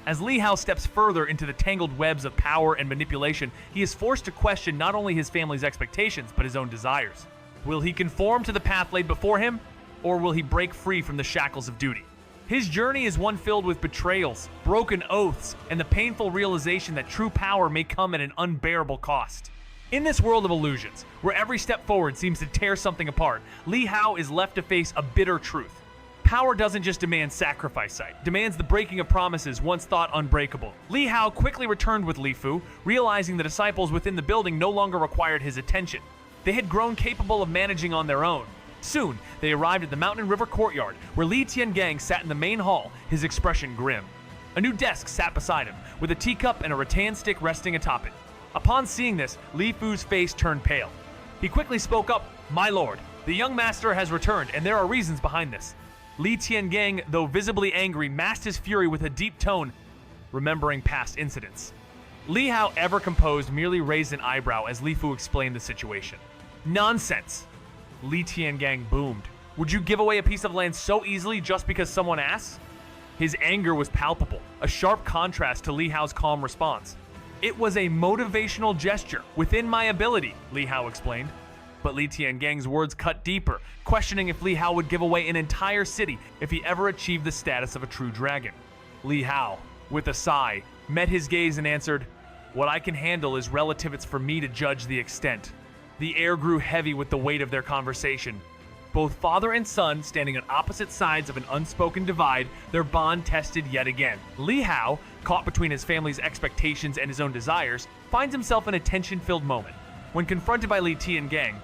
As Lihao steps further into the tangled webs of power and manipulation, he is forced to question not only his family's expectations, but his own desires. Will he conform to the path laid before him, or will he break free from the shackles of duty? His journey is one filled with betrayals, broken oaths, and the painful realization that true power may come at an unbearable cost. In this world of illusions, where every step forward seems to tear something apart, Lihao is left to face a bitter truth. Power doesn't just demand sacrifice, it demands the breaking of promises once thought unbreakable. Lihao quickly returned with Li Fu, realizing the disciples within the building no longer required his attention. They had grown capable of managing on their own. Soon, they arrived at the Mountain River courtyard, where Li Tiangang sat in the main hall, his expression grim. A new desk sat beside him, with a teacup and a rattan stick resting atop it. Upon seeing this, Li Fu's face turned pale. He quickly spoke up, "My lord, the young master has returned, and there are reasons behind this." Li Tiangang, though visibly angry, masked his fury with a deep tone, remembering past incidents. Lihao, ever composed, merely raised an eyebrow as Li Fu explained the situation. "Nonsense!" Li Tiangang boomed. "Would you give away a piece of land so easily just because someone asks?" His anger was palpable, a sharp contrast to Lihao's calm response. "It was a motivational gesture, within my ability," Lihao explained. But Li Tiangang's words cut deeper, questioning if Lihao would give away an entire city if he ever achieved the status of a true dragon. Lihao, with a sigh, met his gaze and answered, "What I can handle is relative. It's for me to judge the extent." The air grew heavy with the weight of their conversation. Both father and son standing on opposite sides of an unspoken divide, their bond tested yet again. Lihao, caught between his family's expectations and his own desires, finds himself in a tension-filled moment when confronted by Li Tiangang,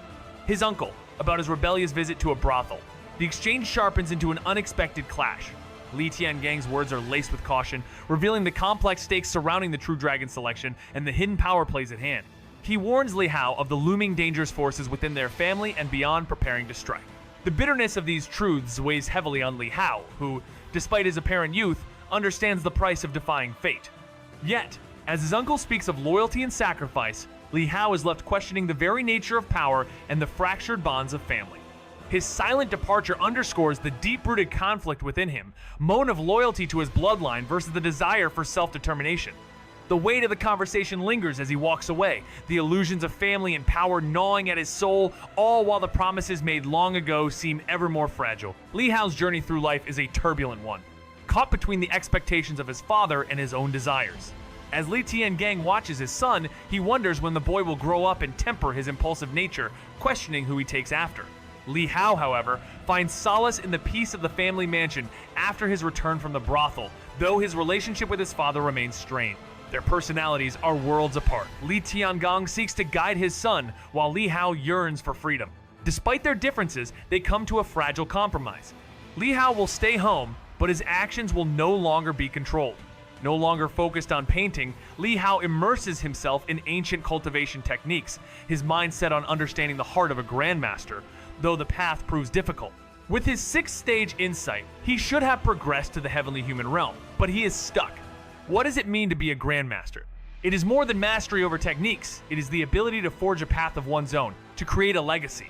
his uncle, about his rebellious visit to a brothel. The exchange sharpens into an unexpected clash. Li Tiangang's words are laced with caution, revealing the complex stakes surrounding the True Dragon selection and the hidden power plays at hand. He warns Lihao of the looming dangerous forces within their family and beyond preparing to strike. The bitterness of these truths weighs heavily on Lihao, who, despite his apparent youth, understands the price of defying fate. Yet, as his uncle speaks of loyalty and sacrifice, Lihao is left questioning the very nature of power and the fractured bonds of family. His silent departure underscores the deep-rooted conflict within him, one of loyalty to his bloodline versus the desire for self-determination. The weight of the conversation lingers as he walks away, the illusions of family and power gnawing at his soul, all while the promises made long ago seem ever more fragile. Lihao's journey through life is a turbulent one, caught between the expectations of his father and his own desires. As Li Tiangang watches his son, he wonders when the boy will grow up and temper his impulsive nature, questioning who he takes after. Lihao, however, finds solace in the peace of the family mansion after his return from the brothel, though his relationship with his father remains strained. Their personalities are worlds apart. Li Tiangang seeks to guide his son, while Lihao yearns for freedom. Despite their differences, they come to a fragile compromise. Lihao will stay home, but his actions will no longer be controlled. No longer focused on painting, Lihao immerses himself in ancient cultivation techniques, his mind set on understanding the heart of a grandmaster, though the path proves difficult. With his 6th-stage insight, he should have progressed to the heavenly human realm, but he is stuck. What does it mean to be a grandmaster? It is more than mastery over techniques. It is the ability to forge a path of one's own, to create a legacy.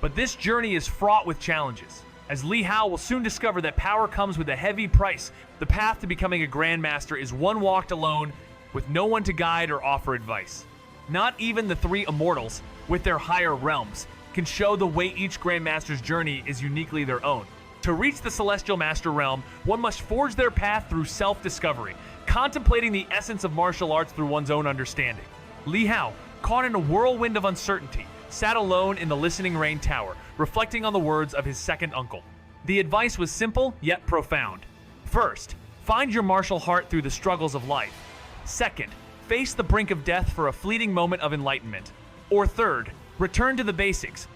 But this journey is fraught with challenges, as Lihao will soon discover that power comes with a heavy price. The path to becoming a grandmaster is one walked alone, with no one to guide or offer advice. Not even the 3 immortals, with their higher realms, can show the way each grandmaster's journey is uniquely their own. To reach the Celestial Master Realm, one must forge their path through self-discovery, contemplating the essence of martial arts through one's own understanding. Lihao, caught in a whirlwind of uncertainty, sat alone in the Listening Rain Tower, reflecting on the words of his second uncle. The advice was simple, yet profound. First, find your martial heart through the struggles of life. Second, face the brink of death for a fleeting moment of enlightenment. Or third, return to the basics,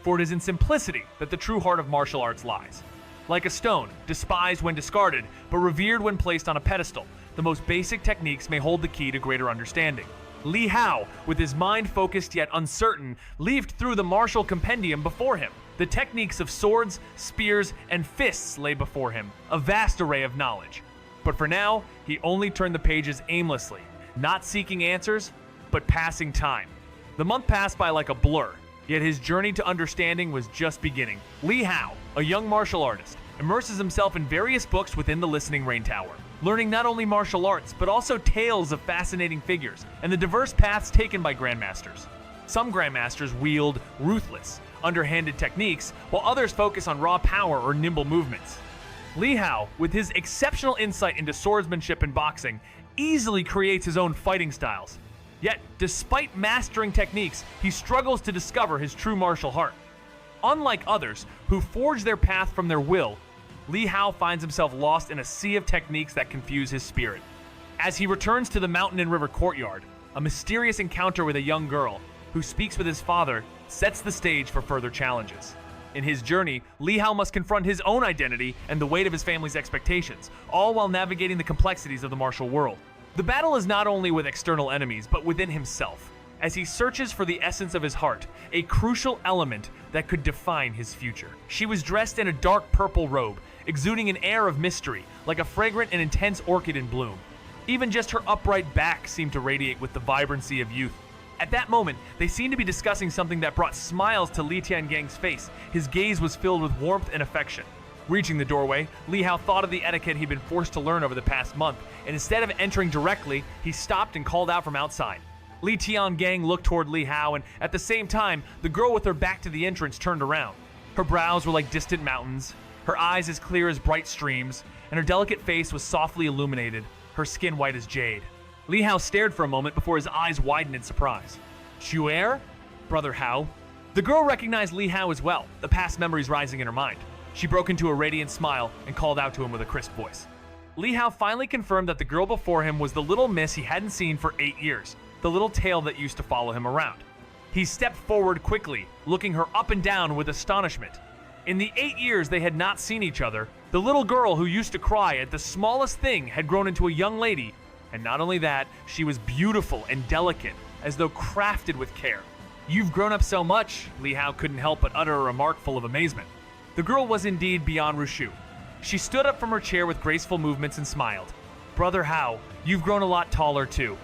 for it is in simplicity that the true heart of martial arts lies. Like a stone, despised when discarded, but revered when placed on a pedestal, the most basic techniques may hold the key to greater understanding. Lihao, with his mind focused yet uncertain, leafed through the martial compendium before him. The techniques of swords, spears, and fists lay before him, a vast array of knowledge. But for now, he only turned the pages aimlessly, not seeking answers, but passing time. The month passed by like a blur, yet his journey to understanding was just beginning. Lihao, a young martial artist, immerses himself in various books within the Listening Rain Tower, learning not only martial arts, but also tales of fascinating figures and the diverse paths taken by grandmasters. Some grandmasters wield ruthless, underhanded techniques, while others focus on raw power or nimble movements. Lihao, with his exceptional insight into swordsmanship and boxing, easily creates his own fighting styles. Yet, despite mastering techniques, he struggles to discover his true martial heart. Unlike others, who forge their path from their will, Lihao finds himself lost in a sea of techniques that confuse his spirit. As he returns to the mountain and river courtyard, a mysterious encounter with a young girl, who speaks with his father, sets the stage for further challenges. In his journey, Lihao must confront his own identity and the weight of his family's expectations, all while navigating the complexities of the martial world. The battle is not only with external enemies, but within himself, as he searches for the essence of his heart, a crucial element that could define his future. She was dressed in a dark purple robe, exuding an air of mystery, like a fragrant and intense orchid in bloom. Even just her upright back seemed to radiate with the vibrancy of youth. At that moment, they seemed to be discussing something that brought smiles to Li Tiangang's face. His gaze was filled with warmth and affection. Reaching the doorway, Lihao thought of the etiquette he'd been forced to learn over the past month, and instead of entering directly, he stopped and called out from outside. Li Tiangang looked toward Lihao, and at the same time, the girl with her back to the entrance turned around. Her brows were like distant mountains, her eyes as clear as bright streams, and her delicate face was softly illuminated, her skin white as jade. Lihao stared for a moment before his eyes widened in surprise. "Xuer? Brother Hao?" The girl recognized Lihao as well, the past memories rising in her mind. She broke into a radiant smile and called out to him with a crisp voice. Lihao finally confirmed that the girl before him was the little miss he hadn't seen for 8 years, the little tail that used to follow him around. He stepped forward quickly, looking her up and down with astonishment. In the 8 years they had not seen each other, the little girl who used to cry at the smallest thing had grown into a young lady, and not only that, she was beautiful and delicate, as though crafted with care. "You've grown up so much," Lihao couldn't help but utter a remark full of amazement. The girl was indeed beyond Rushu. She stood up from her chair with graceful movements and smiled. "Brother Hao, you've grown a lot taller too."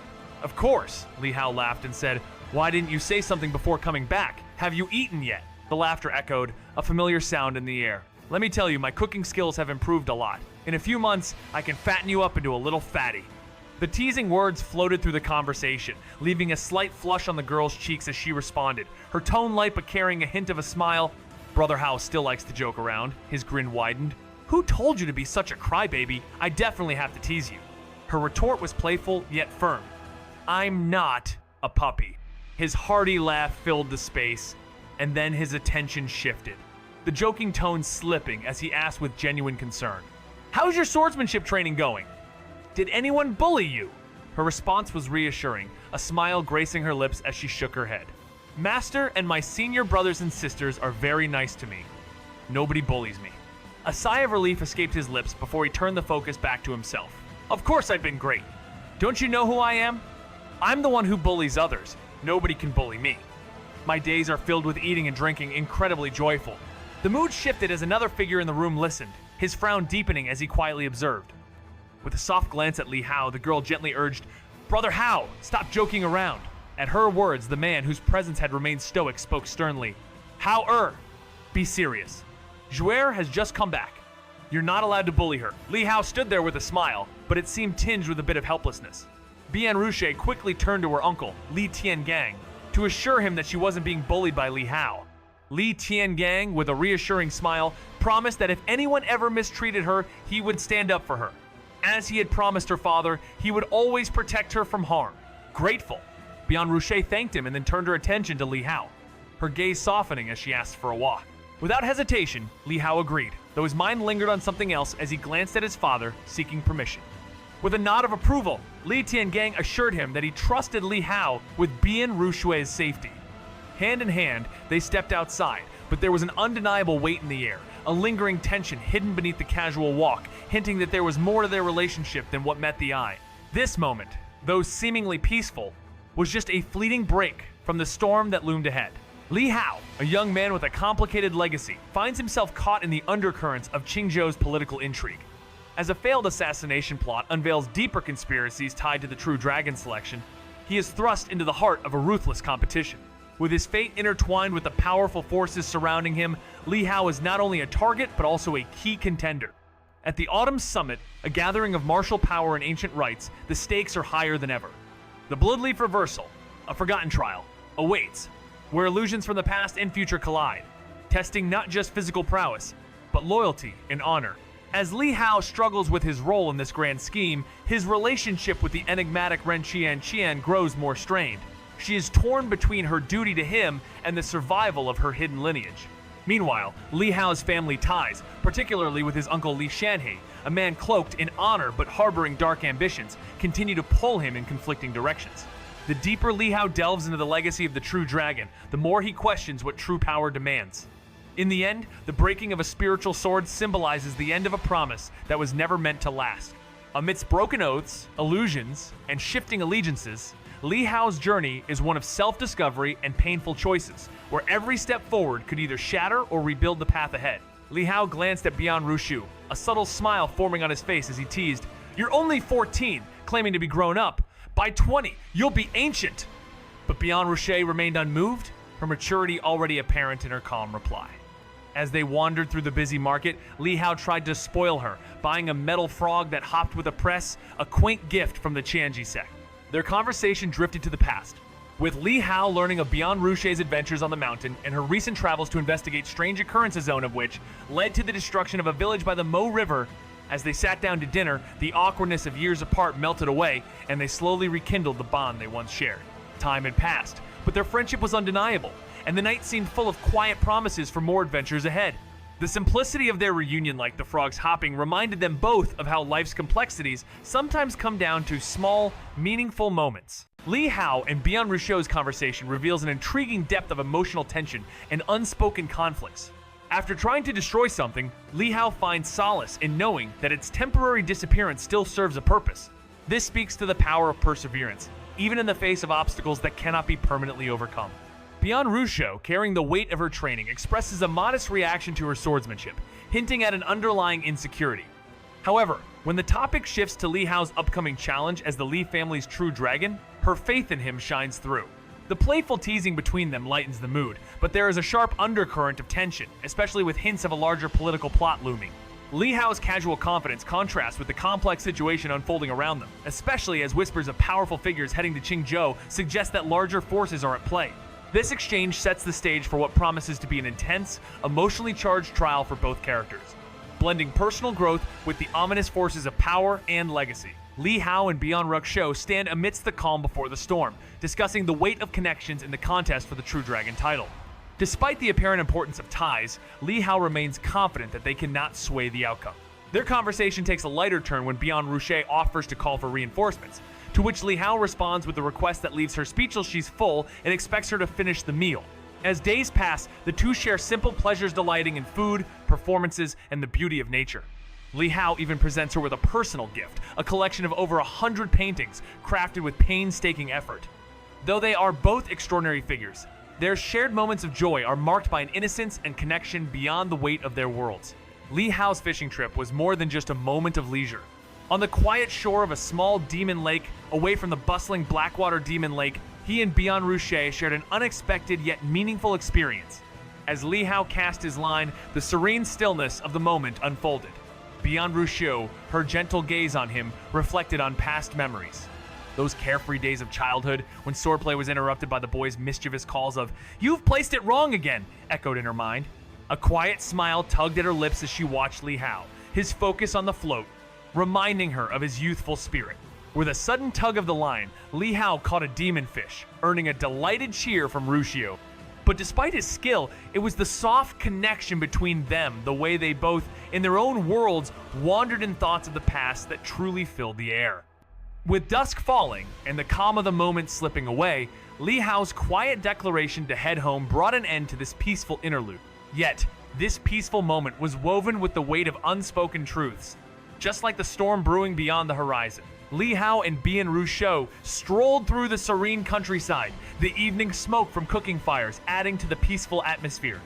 "Of course," Lihao laughed and said, "Why didn't you say something before coming back? Have you eaten yet?" The laughter echoed, a familiar sound in the air. "Let me tell you, my cooking skills have improved a lot. In a few months, I can fatten you up into a little fatty." The teasing words floated through the conversation, leaving a slight flush on the girl's cheeks as she responded, her tone light but carrying a hint of a smile. Brother Hao still likes to joke around. His grin widened. "Who told you to be such a crybaby? I definitely have to tease you." Her retort was playful yet firm. "I'm not a puppy." His hearty laugh filled the space, and then his attention shifted, the joking tone slipping as he asked with genuine concern, "How's your swordsmanship training going? Did anyone bully you?" Her response was reassuring, a smile gracing her lips as she shook her head. "Master and my senior brothers and sisters are very nice to me. Nobody bullies me." A sigh of relief escaped his lips before he turned the focus back to himself. "Of course I've been great. Don't you know who I am? I'm the one who bullies others. Nobody can bully me. My days are filled with eating and drinking, incredibly joyful." The mood shifted as another figure in the room listened, his frown deepening as he quietly observed. With a soft glance at Lihao, the girl gently urged, "Brother Hao, stop joking around." At her words, the man, whose presence had remained stoic, spoke sternly. "Hao, be serious. Zhuer has just come back. You're not allowed to bully her." Lihao stood there with a smile, but it seemed tinged with a bit of helplessness. Bian Ruche quickly turned to her uncle, Li Tiangang, to assure him that she wasn't being bullied by Lihao. Li Tiangang, with a reassuring smile, promised that if anyone ever mistreated her, he would stand up for her. As he had promised her father, he would always protect her from harm. Grateful, Bian Ruche thanked him and then turned her attention to Lihao, her gaze softening as she asked for a walk. Without hesitation, Lihao agreed, though his mind lingered on something else as he glanced at his father, seeking permission. With a nod of approval, Li Tiangang assured him that he trusted Lihao with Bian Rushue's safety. Hand in hand, they stepped outside, but there was an undeniable weight in the air, a lingering tension hidden beneath the casual walk, hinting that there was more to their relationship than what met the eye. This moment, though seemingly peaceful, was just a fleeting break from the storm that loomed ahead. Lihao, a young man with a complicated legacy, finds himself caught in the undercurrents of Qingzhou's political intrigue. As a failed assassination plot unveils deeper conspiracies tied to the True Dragon selection, he is thrust into the heart of a ruthless competition. With his fate intertwined with the powerful forces surrounding him, Lihao is not only a target but also a key contender. At the Autumn Summit, a gathering of martial power and ancient rites, the stakes are higher than ever. The Bloodleaf Reversal, a forgotten trial, awaits, where illusions from the past and future collide, testing not just physical prowess, but loyalty and honor. As Lihao struggles with his role in this grand scheme, his relationship with the enigmatic Ren Xianxia grows more strained. She is torn between her duty to him and the survival of her hidden lineage. Meanwhile, Lihao's family ties, particularly with his uncle Li Shanhe, a man cloaked in honor but harboring dark ambitions, continue to pull him in conflicting directions. The deeper Lihao delves into the legacy of the True Dragon, the more he questions what true power demands. In the end, the breaking of a spiritual sword symbolizes the end of a promise that was never meant to last. Amidst broken oaths, illusions, and shifting allegiances, Lihao's journey is one of self-discovery and painful choices, where every step forward could either shatter or rebuild the path ahead. Lihao glanced at Bian Rushu, a subtle smile forming on his face as he teased, "You're only 14, claiming to be grown up. By 20, you'll be ancient." But Bian Rushu remained unmoved, her maturity already apparent in her calm reply. As they wandered through the busy market, Lihao tried to spoil her, buying a metal frog that hopped with a press, a quaint gift from the Qianji sect. Their conversation drifted to the past, with Lihao learning of Bian Rushue's adventures on the mountain and her recent travels to investigate strange occurrences, zone of which led to the destruction of a village by the Mo River. As they sat down to dinner, the awkwardness of years apart melted away, and they slowly rekindled the bond they once shared. Time had passed, but their friendship was undeniable, and the night seemed full of quiet promises for more adventures ahead. The simplicity of their reunion, like the frogs hopping, reminded them both of how life's complexities sometimes come down to small, meaningful moments. Lihao and Bian Rusho's conversation reveals an intriguing depth of emotional tension and unspoken conflicts. After trying to destroy something, Lihao finds solace in knowing that its temporary disappearance still serves a purpose. This speaks to the power of perseverance, even in the face of obstacles that cannot be permanently overcome. Bian Rusho, carrying the weight of her training, expresses a modest reaction to her swordsmanship, hinting at an underlying insecurity. However, when the topic shifts to Lihao's upcoming challenge as the Li family's true dragon, her faith in him shines through. The playful teasing between them lightens the mood, but there is a sharp undercurrent of tension, especially with hints of a larger political plot looming. Lihao's casual confidence contrasts with the complex situation unfolding around them, especially as whispers of powerful figures heading to Qingzhou suggest that larger forces are at play. This exchange sets the stage for what promises to be an intense, emotionally charged trial for both characters, blending personal growth with the ominous forces of power and legacy. Lihao and Bian Rusho stand amidst the calm before the storm, discussing the weight of connections in the contest for the True Dragon title. Despite the apparent importance of ties, Lihao remains confident that they cannot sway the outcome. Their conversation takes a lighter turn when Bian Rusho offers to call for reinforcements, to which Lihao responds with a request that leaves her speechless she's full and expects her to finish the meal. As days pass, the two share simple pleasures delighting in food, performances, and the beauty of nature. Lihao even presents her with a personal gift, a collection of over 100 paintings crafted with painstaking effort. Though they are both extraordinary figures, their shared moments of joy are marked by an innocence and connection beyond the weight of their worlds. Lihao's fishing trip was more than just a moment of leisure. On the quiet shore of a small demon lake, away from the bustling Blackwater Demon Lake, he and Bian Rusho shared an unexpected yet meaningful experience. As Lihao cast his line, the serene stillness of the moment unfolded. Bian Rusho, her gentle gaze on him, reflected on past memories. Those carefree days of childhood, when swordplay was interrupted by the boy's mischievous calls of, "You've placed it wrong again," echoed in her mind. A quiet smile tugged at her lips as she watched Lihao, his focus on the float, reminding her of his youthful spirit. With a sudden tug of the line, Lihao caught a demon fish, earning a delighted cheer from Rusho. But despite his skill, it was the soft connection between them, the way they both, in their own worlds, wandered in thoughts of the past that truly filled the air. With dusk falling and the calm of the moment slipping away, Lihao's quiet declaration to head home brought an end to this peaceful interlude. Yet, this peaceful moment was woven with the weight of unspoken truths. Just like the storm brewing beyond the horizon, Lihao and Bian Rusho strolled through the serene countryside, the evening smoke from cooking fires adding to the peaceful atmosphere.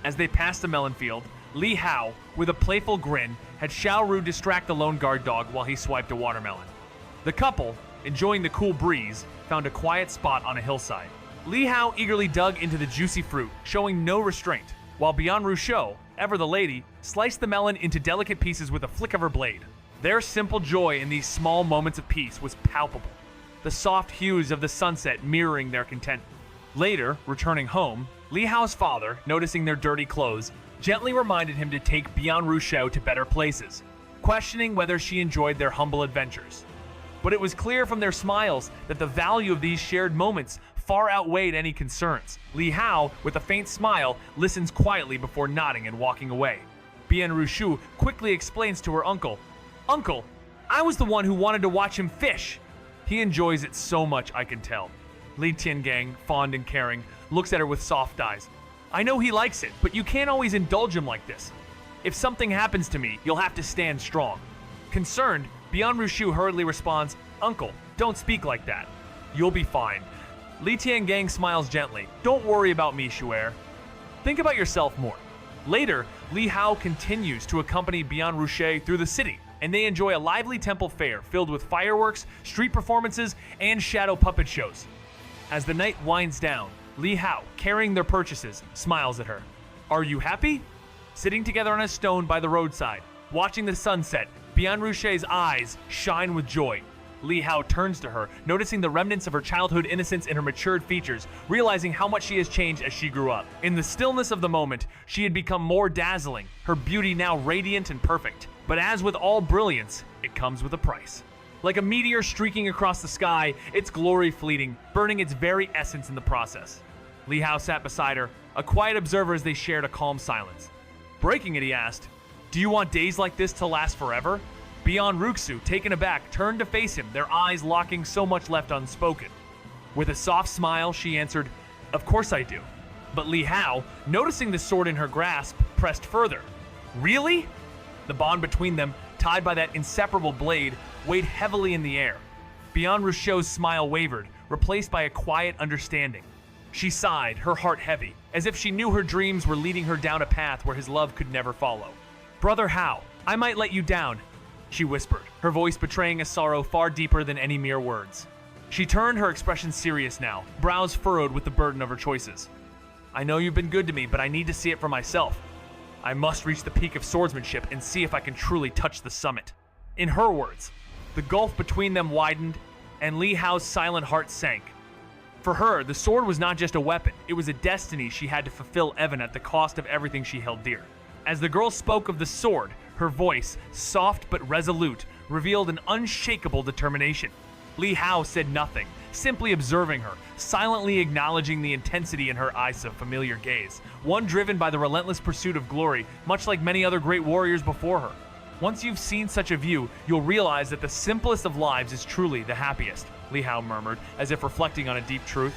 As they passed a melon field, Lihao, with a playful grin, had Xiaoru distract the lone guard dog while he swiped a watermelon. The couple, enjoying the cool breeze, found a quiet spot on a hillside. Lihao eagerly dug into the juicy fruit, showing no restraint, while Bian Rusho, ever the lady, sliced the melon into delicate pieces with a flick of her blade. Their simple joy in these small moments of peace was palpable, the soft hues of the sunset mirroring their contentment. Later, returning home, Lihao's father, noticing their dirty clothes, gently reminded him to take Bian Rusho to better places, questioning whether she enjoyed their humble adventures. But it was clear from their smiles that the value of these shared moments far outweighed any concerns. Lihao, with a faint smile, listens quietly before nodding and walking away. Bian Rusho quickly explains to her uncle, "Uncle, I was the one who wanted to watch him fish. He enjoys it so much, I can tell." Li Tiangang, fond and caring, looks at her with soft eyes. "I know he likes it, but you can't always indulge him like this. If something happens to me, you'll have to stand strong." Concerned, Bian Rusho hurriedly responds, "Uncle, don't speak like that. You'll be fine." Li Tiangang smiles gently. "Don't worry about me, Shu'er. Think about yourself more." Later, Lihao continues to accompany Bian Rusho through the city, and they enjoy a lively temple fair filled with fireworks, street performances, and shadow puppet shows. As the night winds down, Lihao, carrying their purchases, smiles at her. "Are you happy?" Sitting together on a stone by the roadside, watching the sunset, Bian Rusho's eyes shine with joy. Lihao turns to her, noticing the remnants of her childhood innocence in her matured features, realizing how much she has changed as she grew up. In the stillness of the moment, she had become more dazzling, her beauty now radiant and perfect. But as with all brilliance, it comes with a price. Like a meteor streaking across the sky, its glory fleeting, burning its very essence in the process. Lihao sat beside her, a quiet observer as they shared a calm silence. Breaking it, he asked, "Do you want days like this to last forever?" Beyond Ruxu, taken aback, turned to face him, their eyes locking so much left unspoken. With a soft smile, she answered, "Of course I do." But Lihao, noticing the sword in her grasp, pressed further. "Really?" The bond between them, tied by that inseparable blade, weighed heavily in the air. Beyond Ruxu's smile wavered, replaced by a quiet understanding. She sighed, her heart heavy, as if she knew her dreams were leading her down a path where his love could never follow. "Brother Hao, I might let you down," she whispered, her voice betraying a sorrow far deeper than any mere words. She turned, her expression serious now, brows furrowed with the burden of her choices. "I know you've been good to me, but I need to see it for myself. I must reach the peak of swordsmanship and see if I can truly touch the summit." In her words, the gulf between them widened, and Lihao's silent heart sank. For her, the sword was not just a weapon, it was a destiny she had to fulfill even at the cost of everything she held dear. As the girl spoke of the sword, her voice, soft but resolute, revealed an unshakable determination. Lihao said nothing, simply observing her, silently acknowledging the intensity in her eyes of familiar gaze, one driven by the relentless pursuit of glory, much like many other great warriors before her. Once you've seen such a view, you'll realize that the simplest of lives is truly the happiest, Lihao murmured, as if reflecting on a deep truth.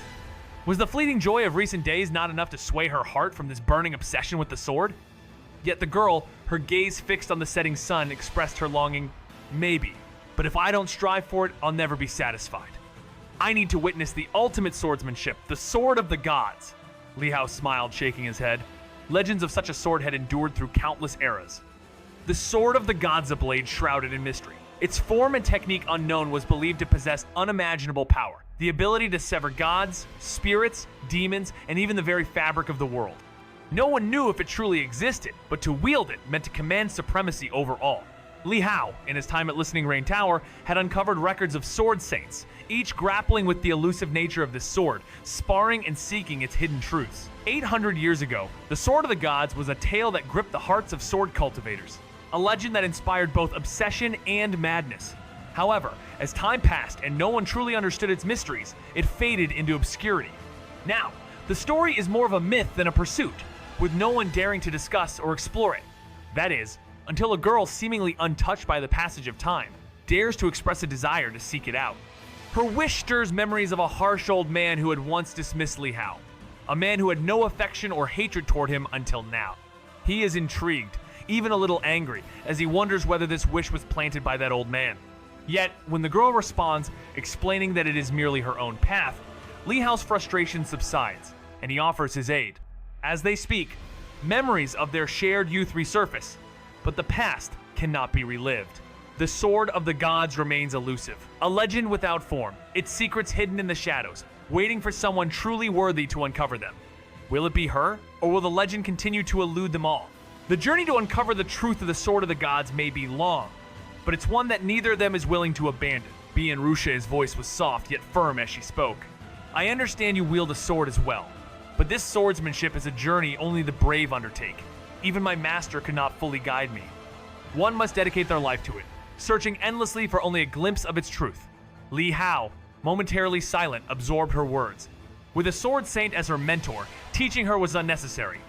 Was the fleeting joy of recent days not enough to sway her heart from this burning obsession with the sword? Yet the girl, her gaze fixed on the setting sun, expressed her longing. "Maybe, but if I don't strive for it, I'll never be satisfied. I need to witness the ultimate swordsmanship, the sword of the gods." Lihao smiled, shaking his head. Legends of such a sword had endured through countless eras. The sword of the gods, a blade shrouded in mystery. Its form and technique unknown, was believed to possess unimaginable power, the ability to sever gods, spirits, demons, and even the very fabric of the world. No one knew if it truly existed, but to wield it meant to command supremacy over all. Lihao, in his time at Listening Rain Tower, had uncovered records of sword saints, each grappling with the elusive nature of this sword, sparring and seeking its hidden truths. 800 years ago, the Sword of the Gods was a tale that gripped the hearts of sword cultivators, a legend that inspired both obsession and madness. However, as time passed and no one truly understood its mysteries, it faded into obscurity. Now, the story is more of a myth than a pursuit, with no one daring to discuss or explore it. That is, until a girl seemingly untouched by the passage of time dares to express a desire to seek it out. Her wish stirs memories of a harsh old man who had once dismissed Lihao, a man who had no affection or hatred toward him until now. He is intrigued, even a little angry, as he wonders whether this wish was planted by that old man. Yet, when the girl responds, explaining that it is merely her own path, Lihao's frustration subsides, and he offers his aid. As they speak, memories of their shared youth resurface, but the past cannot be relived. The Sword of the Gods remains elusive, a legend without form, its secrets hidden in the shadows, waiting for someone truly worthy to uncover them. Will it be her, or will the legend continue to elude them all? The journey to uncover the truth of the Sword of the Gods may be long, but it's one that neither of them is willing to abandon. Bian Ruxie's voice was soft yet firm as she spoke. "I understand you wield a sword as well, but this swordsmanship is a journey only the brave undertake. Even my master could not fully guide me. One must dedicate their life to it, searching endlessly for only a glimpse of its truth." Lihao, momentarily silent, absorbed her words. With a sword saint as her mentor, teaching her was unnecessary.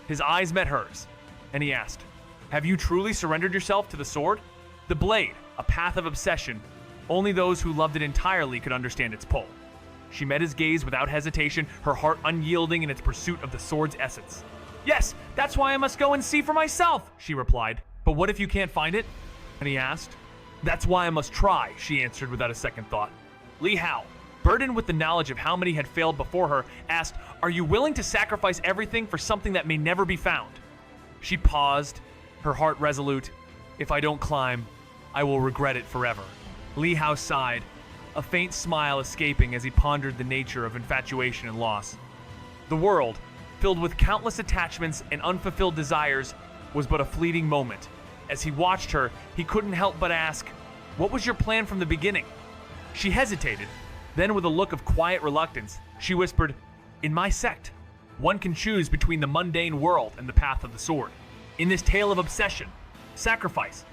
His eyes met hers, and he asked, "Have you truly surrendered yourself to the sword?" The blade, a path of obsession, only those who loved it entirely could understand its pull. She met his gaze without hesitation, her heart unyielding in its pursuit of the sword's essence. "Yes, that's why I must go and see for myself," she replied. "But what if you can't find it?" and he asked. "That's why I must try," she answered without a second thought. Lihao, burdened with the knowledge of how many had failed before her, asked, "Are you willing to sacrifice everything for something that may never be found?" She paused, her heart resolute. "If I don't climb, I will regret it forever." Lihao sighed, a faint smile escaping as he pondered the nature of infatuation and loss. The world, filled with countless attachments and unfulfilled desires, was but a fleeting moment. As he watched her, he couldn't help but ask, "What was your plan from the beginning?" She hesitated. Then, with a look of quiet reluctance, she whispered, "In my sect, one can choose between the mundane world and the path of the sword. In this tale of obsession, sacrifice,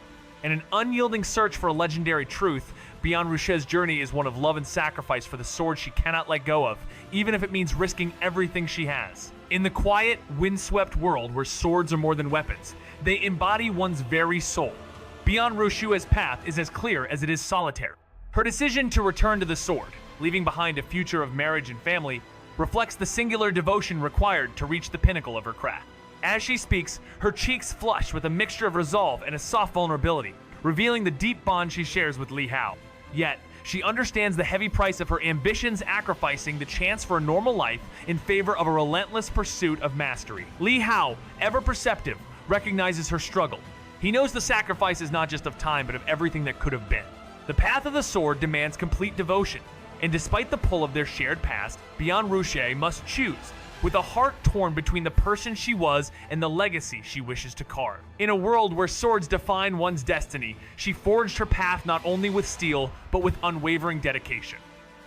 and an unyielding search for a legendary truth, Bian Ruche's journey is one of love and sacrifice for the sword she cannot let go of, even if it means risking everything she has. In the quiet, windswept world where swords are more than weapons, they embody one's very soul. Bian Ruche's path is as clear as it is solitary. Her decision to return to the sword, leaving behind a future of marriage and family, reflects the singular devotion required to reach the pinnacle of her craft. As she speaks, her cheeks flush with a mixture of resolve and a soft vulnerability, revealing the deep bond she shares with Lihao. Yet, she understands the heavy price of her ambitions sacrificing the chance for a normal life in favor of a relentless pursuit of mastery. Lihao, ever perceptive, recognizes her struggle. He knows the sacrifice is not just of time, but of everything that could have been. The path of the sword demands complete devotion, and despite the pull of their shared past, Bian Ruche must choose, with a heart torn between the person she was and the legacy she wishes to carve. In a world where swords define one's destiny, she forged her path not only with steel, but with unwavering dedication.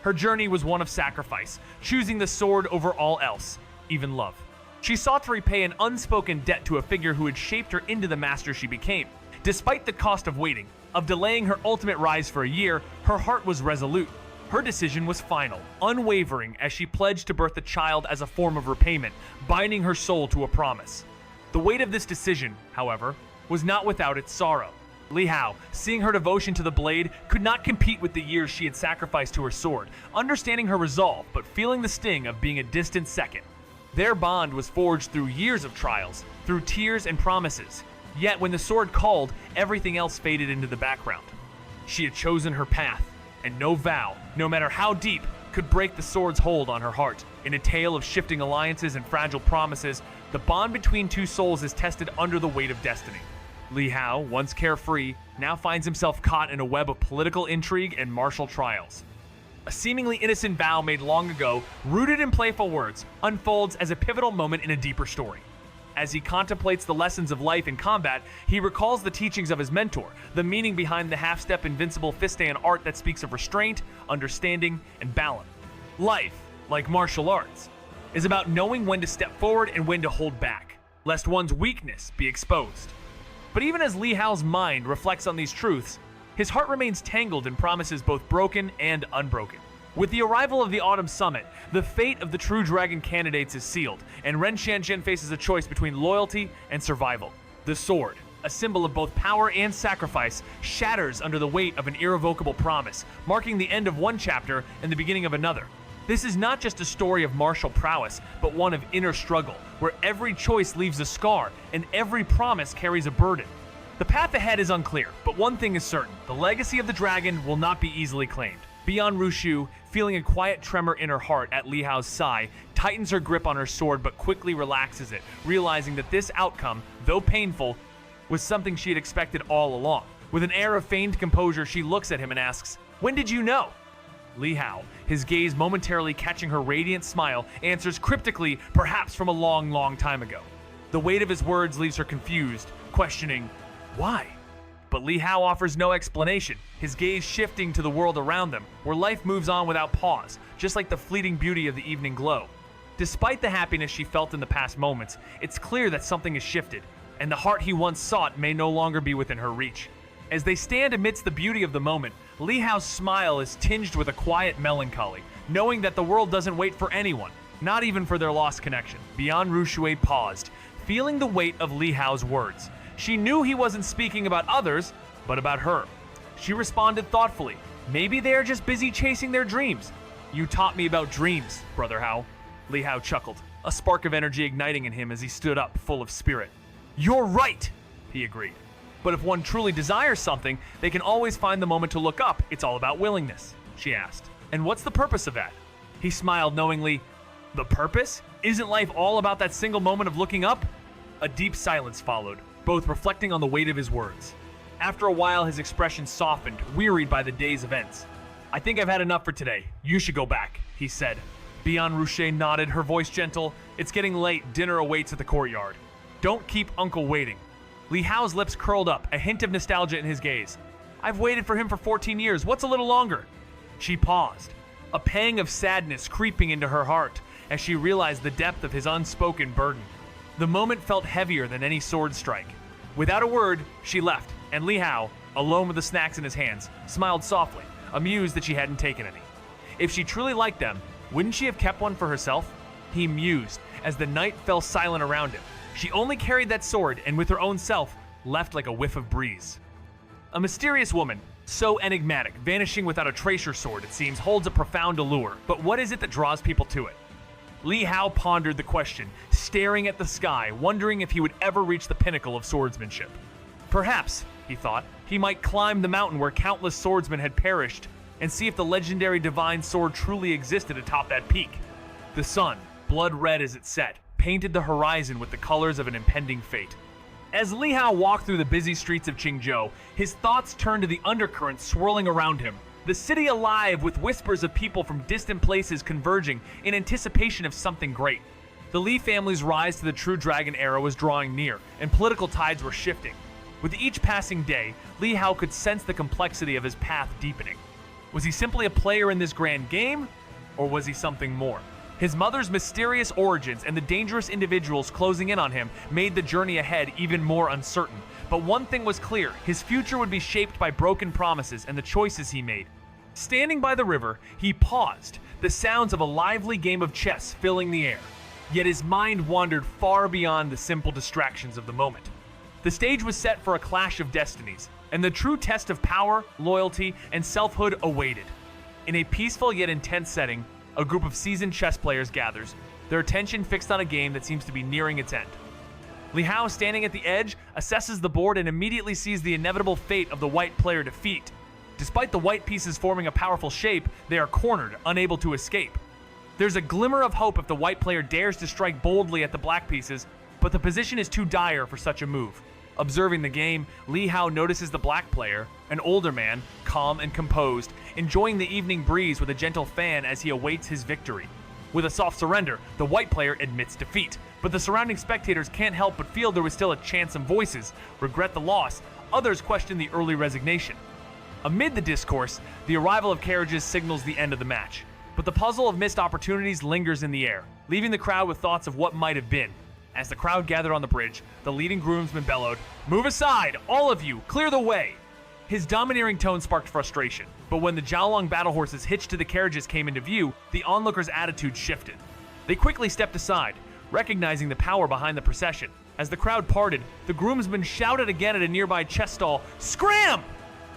Her journey was one of sacrifice, choosing the sword over all else, even love. She sought to repay an unspoken debt to a figure who had shaped her into the master she became. Despite the cost of waiting, of delaying her ultimate rise for a year, her heart was resolute. Her decision was final, unwavering, as she pledged to birth a child as a form of repayment, binding her soul to a promise. The weight of this decision, however, was not without its sorrow. Lihao, seeing her devotion to the blade, could not compete with the years she had sacrificed to her sword, understanding her resolve, but feeling the sting of being a distant second. Their bond was forged through years of trials, through tears and promises. Yet when the sword called, everything else faded into the background. She had chosen her path, and no vow, no matter how deep, could break the sword's hold on her heart. In a tale of shifting alliances and fragile promises, the bond between two souls is tested under the weight of destiny. Lihao, once carefree, now finds himself caught in a web of political intrigue and martial trials. A seemingly innocent vow made long ago, rooted in playful words, unfolds as a pivotal moment in a deeper story. As he contemplates the lessons of life in combat, he recalls the teachings of his mentor, the meaning behind the half-step invincible fiststand art that speaks of restraint, understanding, and balance. Life, like martial arts, is about knowing when to step forward and when to hold back, lest one's weakness be exposed. But even as Lihao's mind reflects on these truths, his heart remains tangled in promises both broken and unbroken. With the arrival of the Autumn Summit, the fate of the True Dragon candidates is sealed, and Xianxia faces a choice between loyalty and survival. The sword, a symbol of both power and sacrifice, shatters under the weight of an irrevocable promise, marking the end of one chapter and the beginning of another. This is not just a story of martial prowess, but one of inner struggle, where every choice leaves a scar and every promise carries a burden. The path ahead is unclear, but one thing is certain: the legacy of the dragon will not be easily claimed. Bian Ruche, feeling a quiet tremor in her heart at Lihao's sigh, tightens her grip on her sword but quickly relaxes it, realizing that this outcome, though painful, was something she had expected all along. With an air of feigned composure, she looks at him and asks, "When did you know?" Lihao, his gaze momentarily catching her radiant smile, answers cryptically, perhaps from a long, long time ago. The weight of his words leaves her confused, questioning, why? But Lihao offers no explanation, his gaze shifting to the world around them, where life moves on without pause, just like the fleeting beauty of the evening glow. Despite the happiness she felt in the past moments, it's clear that something has shifted, and the heart he once sought may no longer be within her reach. As they stand amidst the beauty of the moment, Lihao's smile is tinged with a quiet melancholy, knowing that the world doesn't wait for anyone, not even for their lost connection. Bian Ruche paused, feeling the weight of Lihao's words. She knew he wasn't speaking about others, but about her. She responded thoughtfully, "Maybe they are just busy chasing their dreams." "You taught me about dreams, Brother Hao." Lihao chuckled, a spark of energy igniting in him as he stood up, full of spirit. "You're right," he agreed. "But if one truly desires something, they can always find the moment to look up. It's all about willingness," she asked. "And what's the purpose of that?" He smiled knowingly. "The purpose? Isn't life all about that single moment of looking up?" A deep silence followed, both reflecting on the weight of his words. After a while, his expression softened, wearied by the day's events. "I think I've had enough for today. You should go back," he said. Bian Ruche nodded, her voice gentle. "It's getting late. Dinner awaits at the courtyard. Don't keep Uncle waiting." Lihao's lips curled up, a hint of nostalgia in his gaze. "I've waited for him for 14 years. What's a little longer?" She paused, a pang of sadness creeping into her heart as she realized the depth of his unspoken burden. The moment felt heavier than any sword strike. Without a word, she left, and Lihao, alone with the snacks in his hands, smiled softly, amused that she hadn't taken any. If she truly liked them, wouldn't she have kept one for herself? He mused as the night fell silent around him. She only carried that sword and with her own self left like a whiff of breeze. A mysterious woman, so enigmatic, vanishing without a tracer sword, it seems, holds a profound allure. But what is it that draws people to it? Lihao pondered the question, staring at the sky, wondering if he would ever reach the pinnacle of swordsmanship. Perhaps, he thought, he might climb the mountain where countless swordsmen had perished and see if the legendary divine sword truly existed atop that peak. The sun, blood red as it set, painted the horizon with the colors of an impending fate. As Lihao walked through the busy streets of Qingzhou, his thoughts turned to the undercurrent swirling around him. The city alive with whispers of people from distant places converging in anticipation of something great. The Li family's rise to the true dragon era was drawing near, and political tides were shifting. With each passing day, Lihao could sense the complexity of his path deepening. Was he simply a player in this grand game, or was he something more? His mother's mysterious origins and the dangerous individuals closing in on him made the journey ahead even more uncertain. But one thing was clear, his future would be shaped by broken promises and the choices he made. Standing by the river, he paused, the sounds of a lively game of chess filling the air. Yet his mind wandered far beyond the simple distractions of the moment. The stage was set for a clash of destinies, and the true test of power, loyalty, and selfhood awaited. In a peaceful yet intense setting, a group of seasoned chess players gathers, their attention fixed on a game that seems to be nearing its end. Lihao, standing at the edge, assesses the board and immediately sees the inevitable fate of the white player defeat. Despite the white pieces forming a powerful shape, they are cornered, unable to escape. There's a glimmer of hope if the white player dares to strike boldly at the black pieces, but the position is too dire for such a move. Observing the game, Lihao notices the black player, an older man, calm and composed, enjoying the evening breeze with a gentle fan as he awaits his victory. With a soft surrender, the white player admits defeat, but the surrounding spectators can't help but feel there was still a chance. Some voices regret the loss, others question the early resignation. Amid the discourse, the arrival of carriages signals the end of the match, but the puzzle of missed opportunities lingers in the air, leaving the crowd with thoughts of what might have been. As the crowd gathered on the bridge, the leading groomsman bellowed, "Move aside, all of you, clear the way!" His domineering tone sparked frustration, but when the Jiaolong battle horses hitched to the carriages came into view, the onlookers' attitude shifted. They quickly stepped aside, recognizing the power behind the procession. As the crowd parted, the groomsmen shouted again at a nearby chess stall, "Scram!"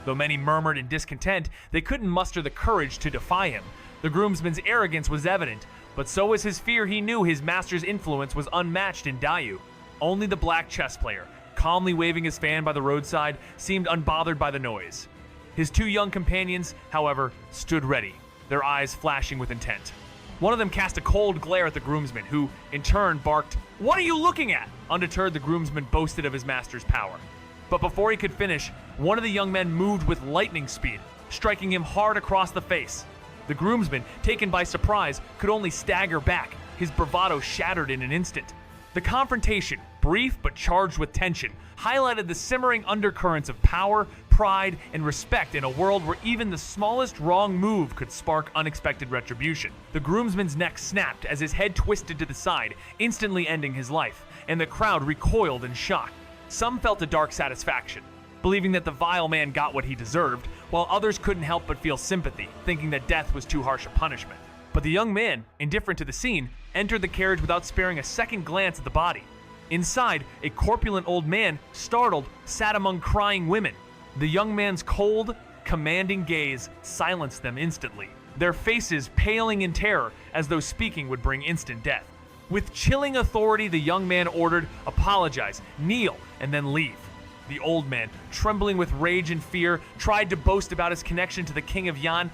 Though many murmured in discontent, they couldn't muster the courage to defy him. The groomsman's arrogance was evident, but so was his fear. He knew his master's influence was unmatched in Dayu. Only the black chess player, calmly waving his fan by the roadside, seemed unbothered by the noise. His two young companions, however, stood ready, their eyes flashing with intent. One of them cast a cold glare at the groomsman, who, in turn, barked, "What are you looking at?" Undeterred, the groomsman boasted of his master's power. But before he could finish, one of the young men moved with lightning speed, striking him hard across the face. The groomsman, taken by surprise, could only stagger back, his bravado shattered in an instant. The confrontation, brief but charged with tension, highlighted the simmering undercurrents of power, pride, and respect in a world where even the smallest wrong move could spark unexpected retribution. The groomsman's neck snapped as his head twisted to the side, instantly ending his life, and the crowd recoiled in shock. Some felt a dark satisfaction, believing that the vile man got what he deserved, while others couldn't help but feel sympathy, thinking that death was too harsh a punishment. But the young man, indifferent to the scene, entered the carriage without sparing a second glance at the body. Inside, a corpulent old man, startled, sat among crying women. The young man's cold, commanding gaze silenced them instantly, their faces paling in terror as though speaking would bring instant death. With chilling authority, the young man ordered, "Apologize, kneel, and then leave." The old man, trembling with rage and fear, tried to boast about his connection to the King of Yan,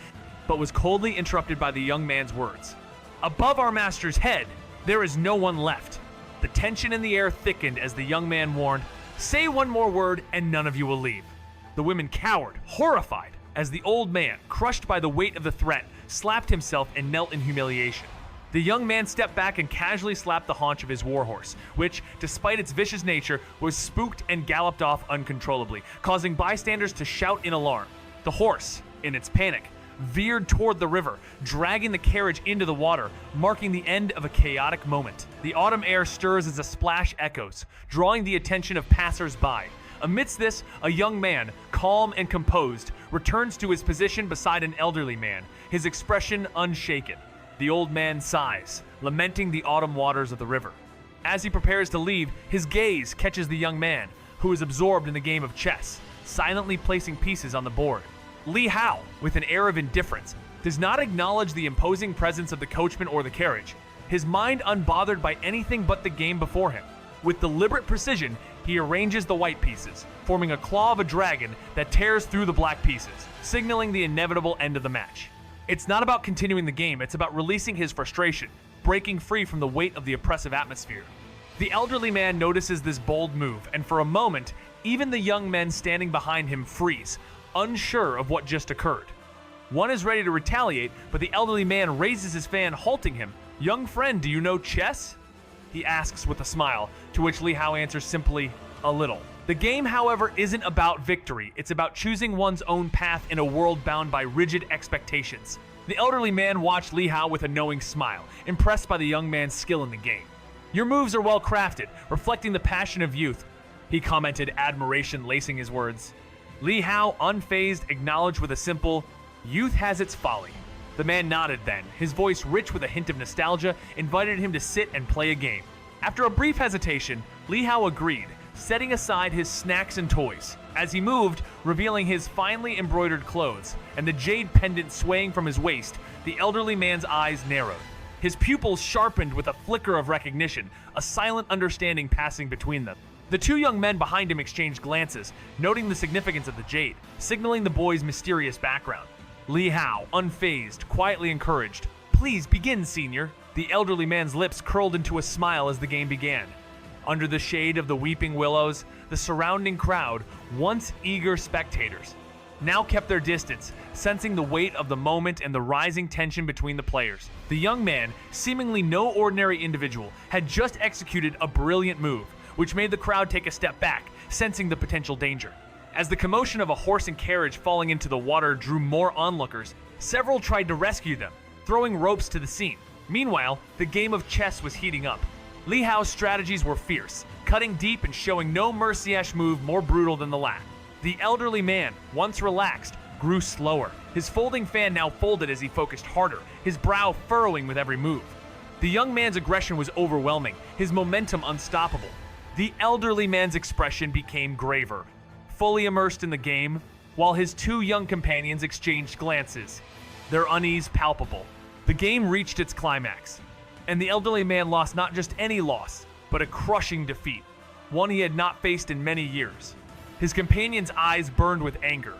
but was coldly interrupted by the young man's words. "Above our master's head, there is no one left." The tension in the air thickened as the young man warned, "Say one more word and none of you will leave." The women cowered, horrified, as the old man, crushed by the weight of the threat, slapped himself and knelt in humiliation. The young man stepped back and casually slapped the haunch of his warhorse, which, despite its vicious nature, was spooked and galloped off uncontrollably, causing bystanders to shout in alarm. The horse, in its panic, veered toward the river, dragging the carriage into the water, marking the end of a chaotic moment. The autumn air stirs as a splash echoes, drawing the attention of passers-by. Amidst this, a young man, calm and composed, returns to his position beside an elderly man, his expression unshaken. The old man sighs, lamenting the autumn waters of the river. As he prepares to leave, his gaze catches the young man, who is absorbed in the game of chess, silently placing pieces on the board. Lihao, with an air of indifference, does not acknowledge the imposing presence of the coachman or the carriage, his mind unbothered by anything but the game before him. With deliberate precision, he arranges the white pieces, forming a claw of a dragon that tears through the black pieces, signaling the inevitable end of the match. It's not about continuing the game, it's about releasing his frustration, breaking free from the weight of the oppressive atmosphere. The elderly man notices this bold move, and for a moment, even the young men standing behind him freeze, unsure of what just occurred. One is ready to retaliate, but the elderly man raises his fan, halting him. "Young friend, do you know chess?" he asks with a smile, to which Lihao answers simply, "A little." The game, however, isn't about victory. It's about choosing one's own path in a world bound by rigid expectations. The elderly man watched Lihao with a knowing smile, impressed by the young man's skill in the game. "Your moves are well crafted, reflecting the passion of youth," he commented, admiration lacing his words. Lihao, unfazed, acknowledged with a simple, "Youth has its folly." The man nodded then, his voice rich with a hint of nostalgia, invited him to sit and play a game. After a brief hesitation, Lihao agreed, setting aside his snacks and toys. As he moved, revealing his finely embroidered clothes, and the jade pendant swaying from his waist, the elderly man's eyes narrowed. His pupils sharpened with a flicker of recognition, a silent understanding passing between them. The two young men behind him exchanged glances, noting the significance of the jade, signaling the boy's mysterious background. Lihao, unfazed, quietly encouraged, "Please begin, senior." The elderly man's lips curled into a smile as the game began. Under the shade of the weeping willows, the surrounding crowd, once eager spectators, now kept their distance, sensing the weight of the moment and the rising tension between the players. The young man, seemingly no ordinary individual, had just executed a brilliant move, which made the crowd take a step back, sensing the potential danger. As the commotion of a horse and carriage falling into the water drew more onlookers, several tried to rescue them, throwing ropes to the scene. Meanwhile, the game of chess was heating up. Lihao's strategies were fierce, cutting deep and showing no mercy-ish move more brutal than the last. The elderly man, once relaxed, grew slower, his folding fan now folded as he focused harder, his brow furrowing with every move. The young man's aggression was overwhelming, his momentum unstoppable. The elderly man's expression became graver, fully immersed in the game, while his two young companions exchanged glances, their unease palpable. The game reached its climax, and the elderly man lost not just any loss, but a crushing defeat, one he had not faced in many years. His companion's eyes burned with anger,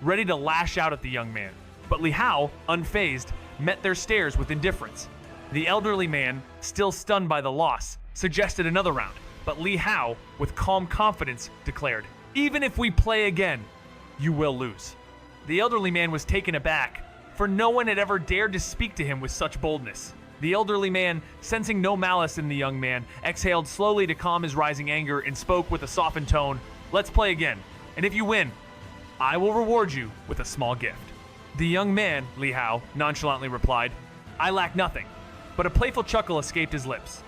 ready to lash out at the young man, but Lihao, unfazed, met their stares with indifference. The elderly man, still stunned by the loss, suggested another round, but Lihao, with calm confidence, declared, "Even if we play again, you will lose." The elderly man was taken aback, for no one had ever dared to speak to him with such boldness. The elderly man, sensing no malice in the young man, exhaled slowly to calm his rising anger and spoke with a softened tone, "Let's play again, and if you win, I will reward you with a small gift." The young man, Lihao, nonchalantly replied, "I lack nothing," but a playful chuckle escaped his lips.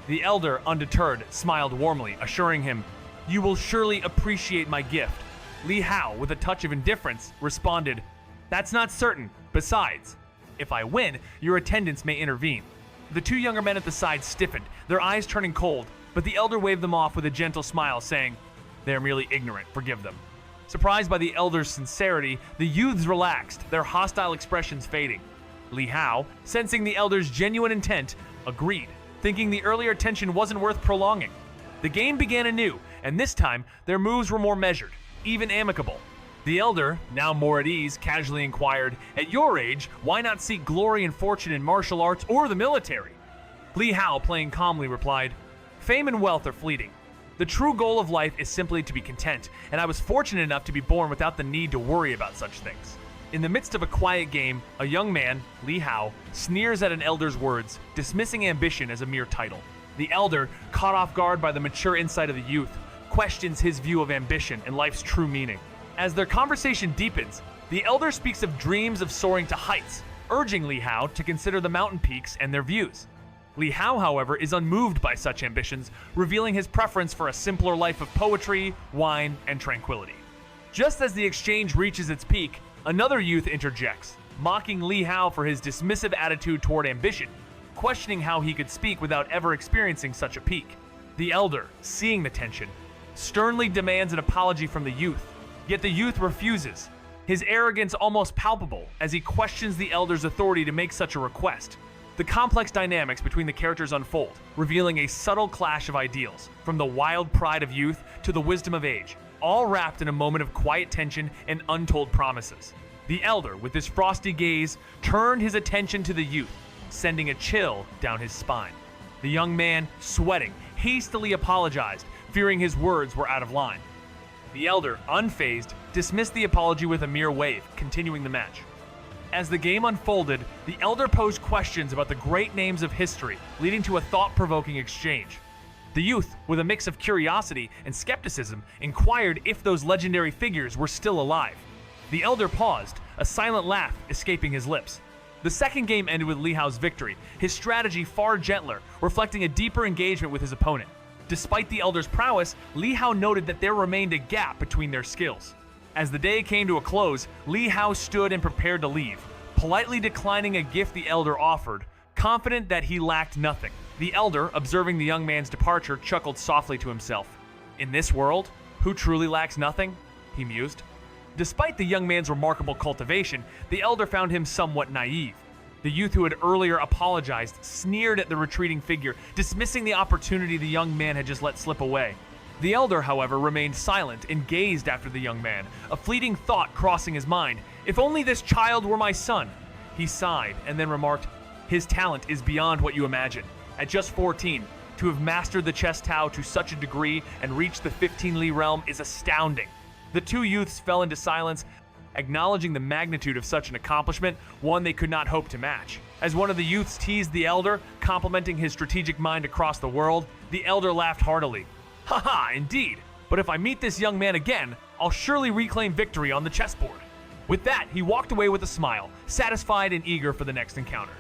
The elder, undeterred, smiled warmly, assuring him, "You will surely appreciate my gift." Lihao, with a touch of indifference, responded, "That's not certain. Besides, if I win, your attendants may intervene." The two younger men at the side stiffened, their eyes turning cold, but the elder waved them off with a gentle smile, saying, "They are merely ignorant, forgive them." Surprised by the elder's sincerity, the youths relaxed, their hostile expressions fading. Lihao, sensing the elder's genuine intent, agreed, thinking the earlier tension wasn't worth prolonging. The game began anew, and this time, their moves were more measured, even amicable. The elder, now more at ease, casually inquired, "At your age, why not seek glory and fortune in martial arts or the military?" Lihao, playing calmly, replied, "Fame and wealth are fleeting. The true goal of life is simply to be content, and I was fortunate enough to be born without the need to worry about such things." In the midst of a quiet game, a young man, Lihao, sneers at an elder's words, dismissing ambition as a mere title. The elder, caught off guard by the mature insight of the youth, questions his view of ambition and life's true meaning. As their conversation deepens, the elder speaks of dreams of soaring to heights, urging Lihao to consider the mountain peaks and their views. Lihao, however, is unmoved by such ambitions, revealing his preference for a simpler life of poetry, wine, and tranquility. Just as the exchange reaches its peak, another youth interjects, mocking Lihao for his dismissive attitude toward ambition, questioning how he could speak without ever experiencing such a peak. The elder, seeing the tension, sternly demands an apology from the youth, yet the youth refuses, his arrogance almost palpable as he questions the elder's authority to make such a request. The complex dynamics between the characters unfold, revealing a subtle clash of ideals, from the wild pride of youth to the wisdom of age, all wrapped in a moment of quiet tension and untold promises. The elder, with his frosty gaze, turned his attention to the youth, sending a chill down his spine. The young man, sweating, hastily apologized, fearing his words were out of line. The elder, unfazed, dismissed the apology with a mere wave, continuing the match. As the game unfolded, the elder posed questions about the great names of history, leading to a thought-provoking exchange. The youth, with a mix of curiosity and skepticism, inquired if those legendary figures were still alive. The elder paused, a silent laugh escaping his lips. The second game ended with Lihao's victory, his strategy far gentler, reflecting a deeper engagement with his opponent. Despite the elder's prowess, Lihao noted that there remained a gap between their skills. As the day came to a close, Lihao stood and prepared to leave, politely declining a gift the elder offered, confident that he lacked nothing. The elder, observing the young man's departure, chuckled softly to himself. In this world, who truly lacks nothing? He mused. Despite the young man's remarkable cultivation, the elder found him somewhat naive. The youth who had earlier apologized sneered at the retreating figure, dismissing the opportunity the young man had just let slip away. The elder, however, remained silent and gazed after the young man, a fleeting thought crossing his mind. If only this child were my son. He sighed and then remarked, his talent is beyond what you imagine. At just 14, to have mastered the chess Tao to such a degree and reached the 15 Li realm is astounding. The two youths fell into silence, acknowledging the magnitude of such an accomplishment, one they could not hope to match. As one of the youths teased the elder, complimenting his strategic mind across the world, the elder laughed heartily. Haha, indeed. But if I meet this young man again, I'll surely reclaim victory on the chessboard. With that, he walked away with a smile, satisfied and eager for the next encounter.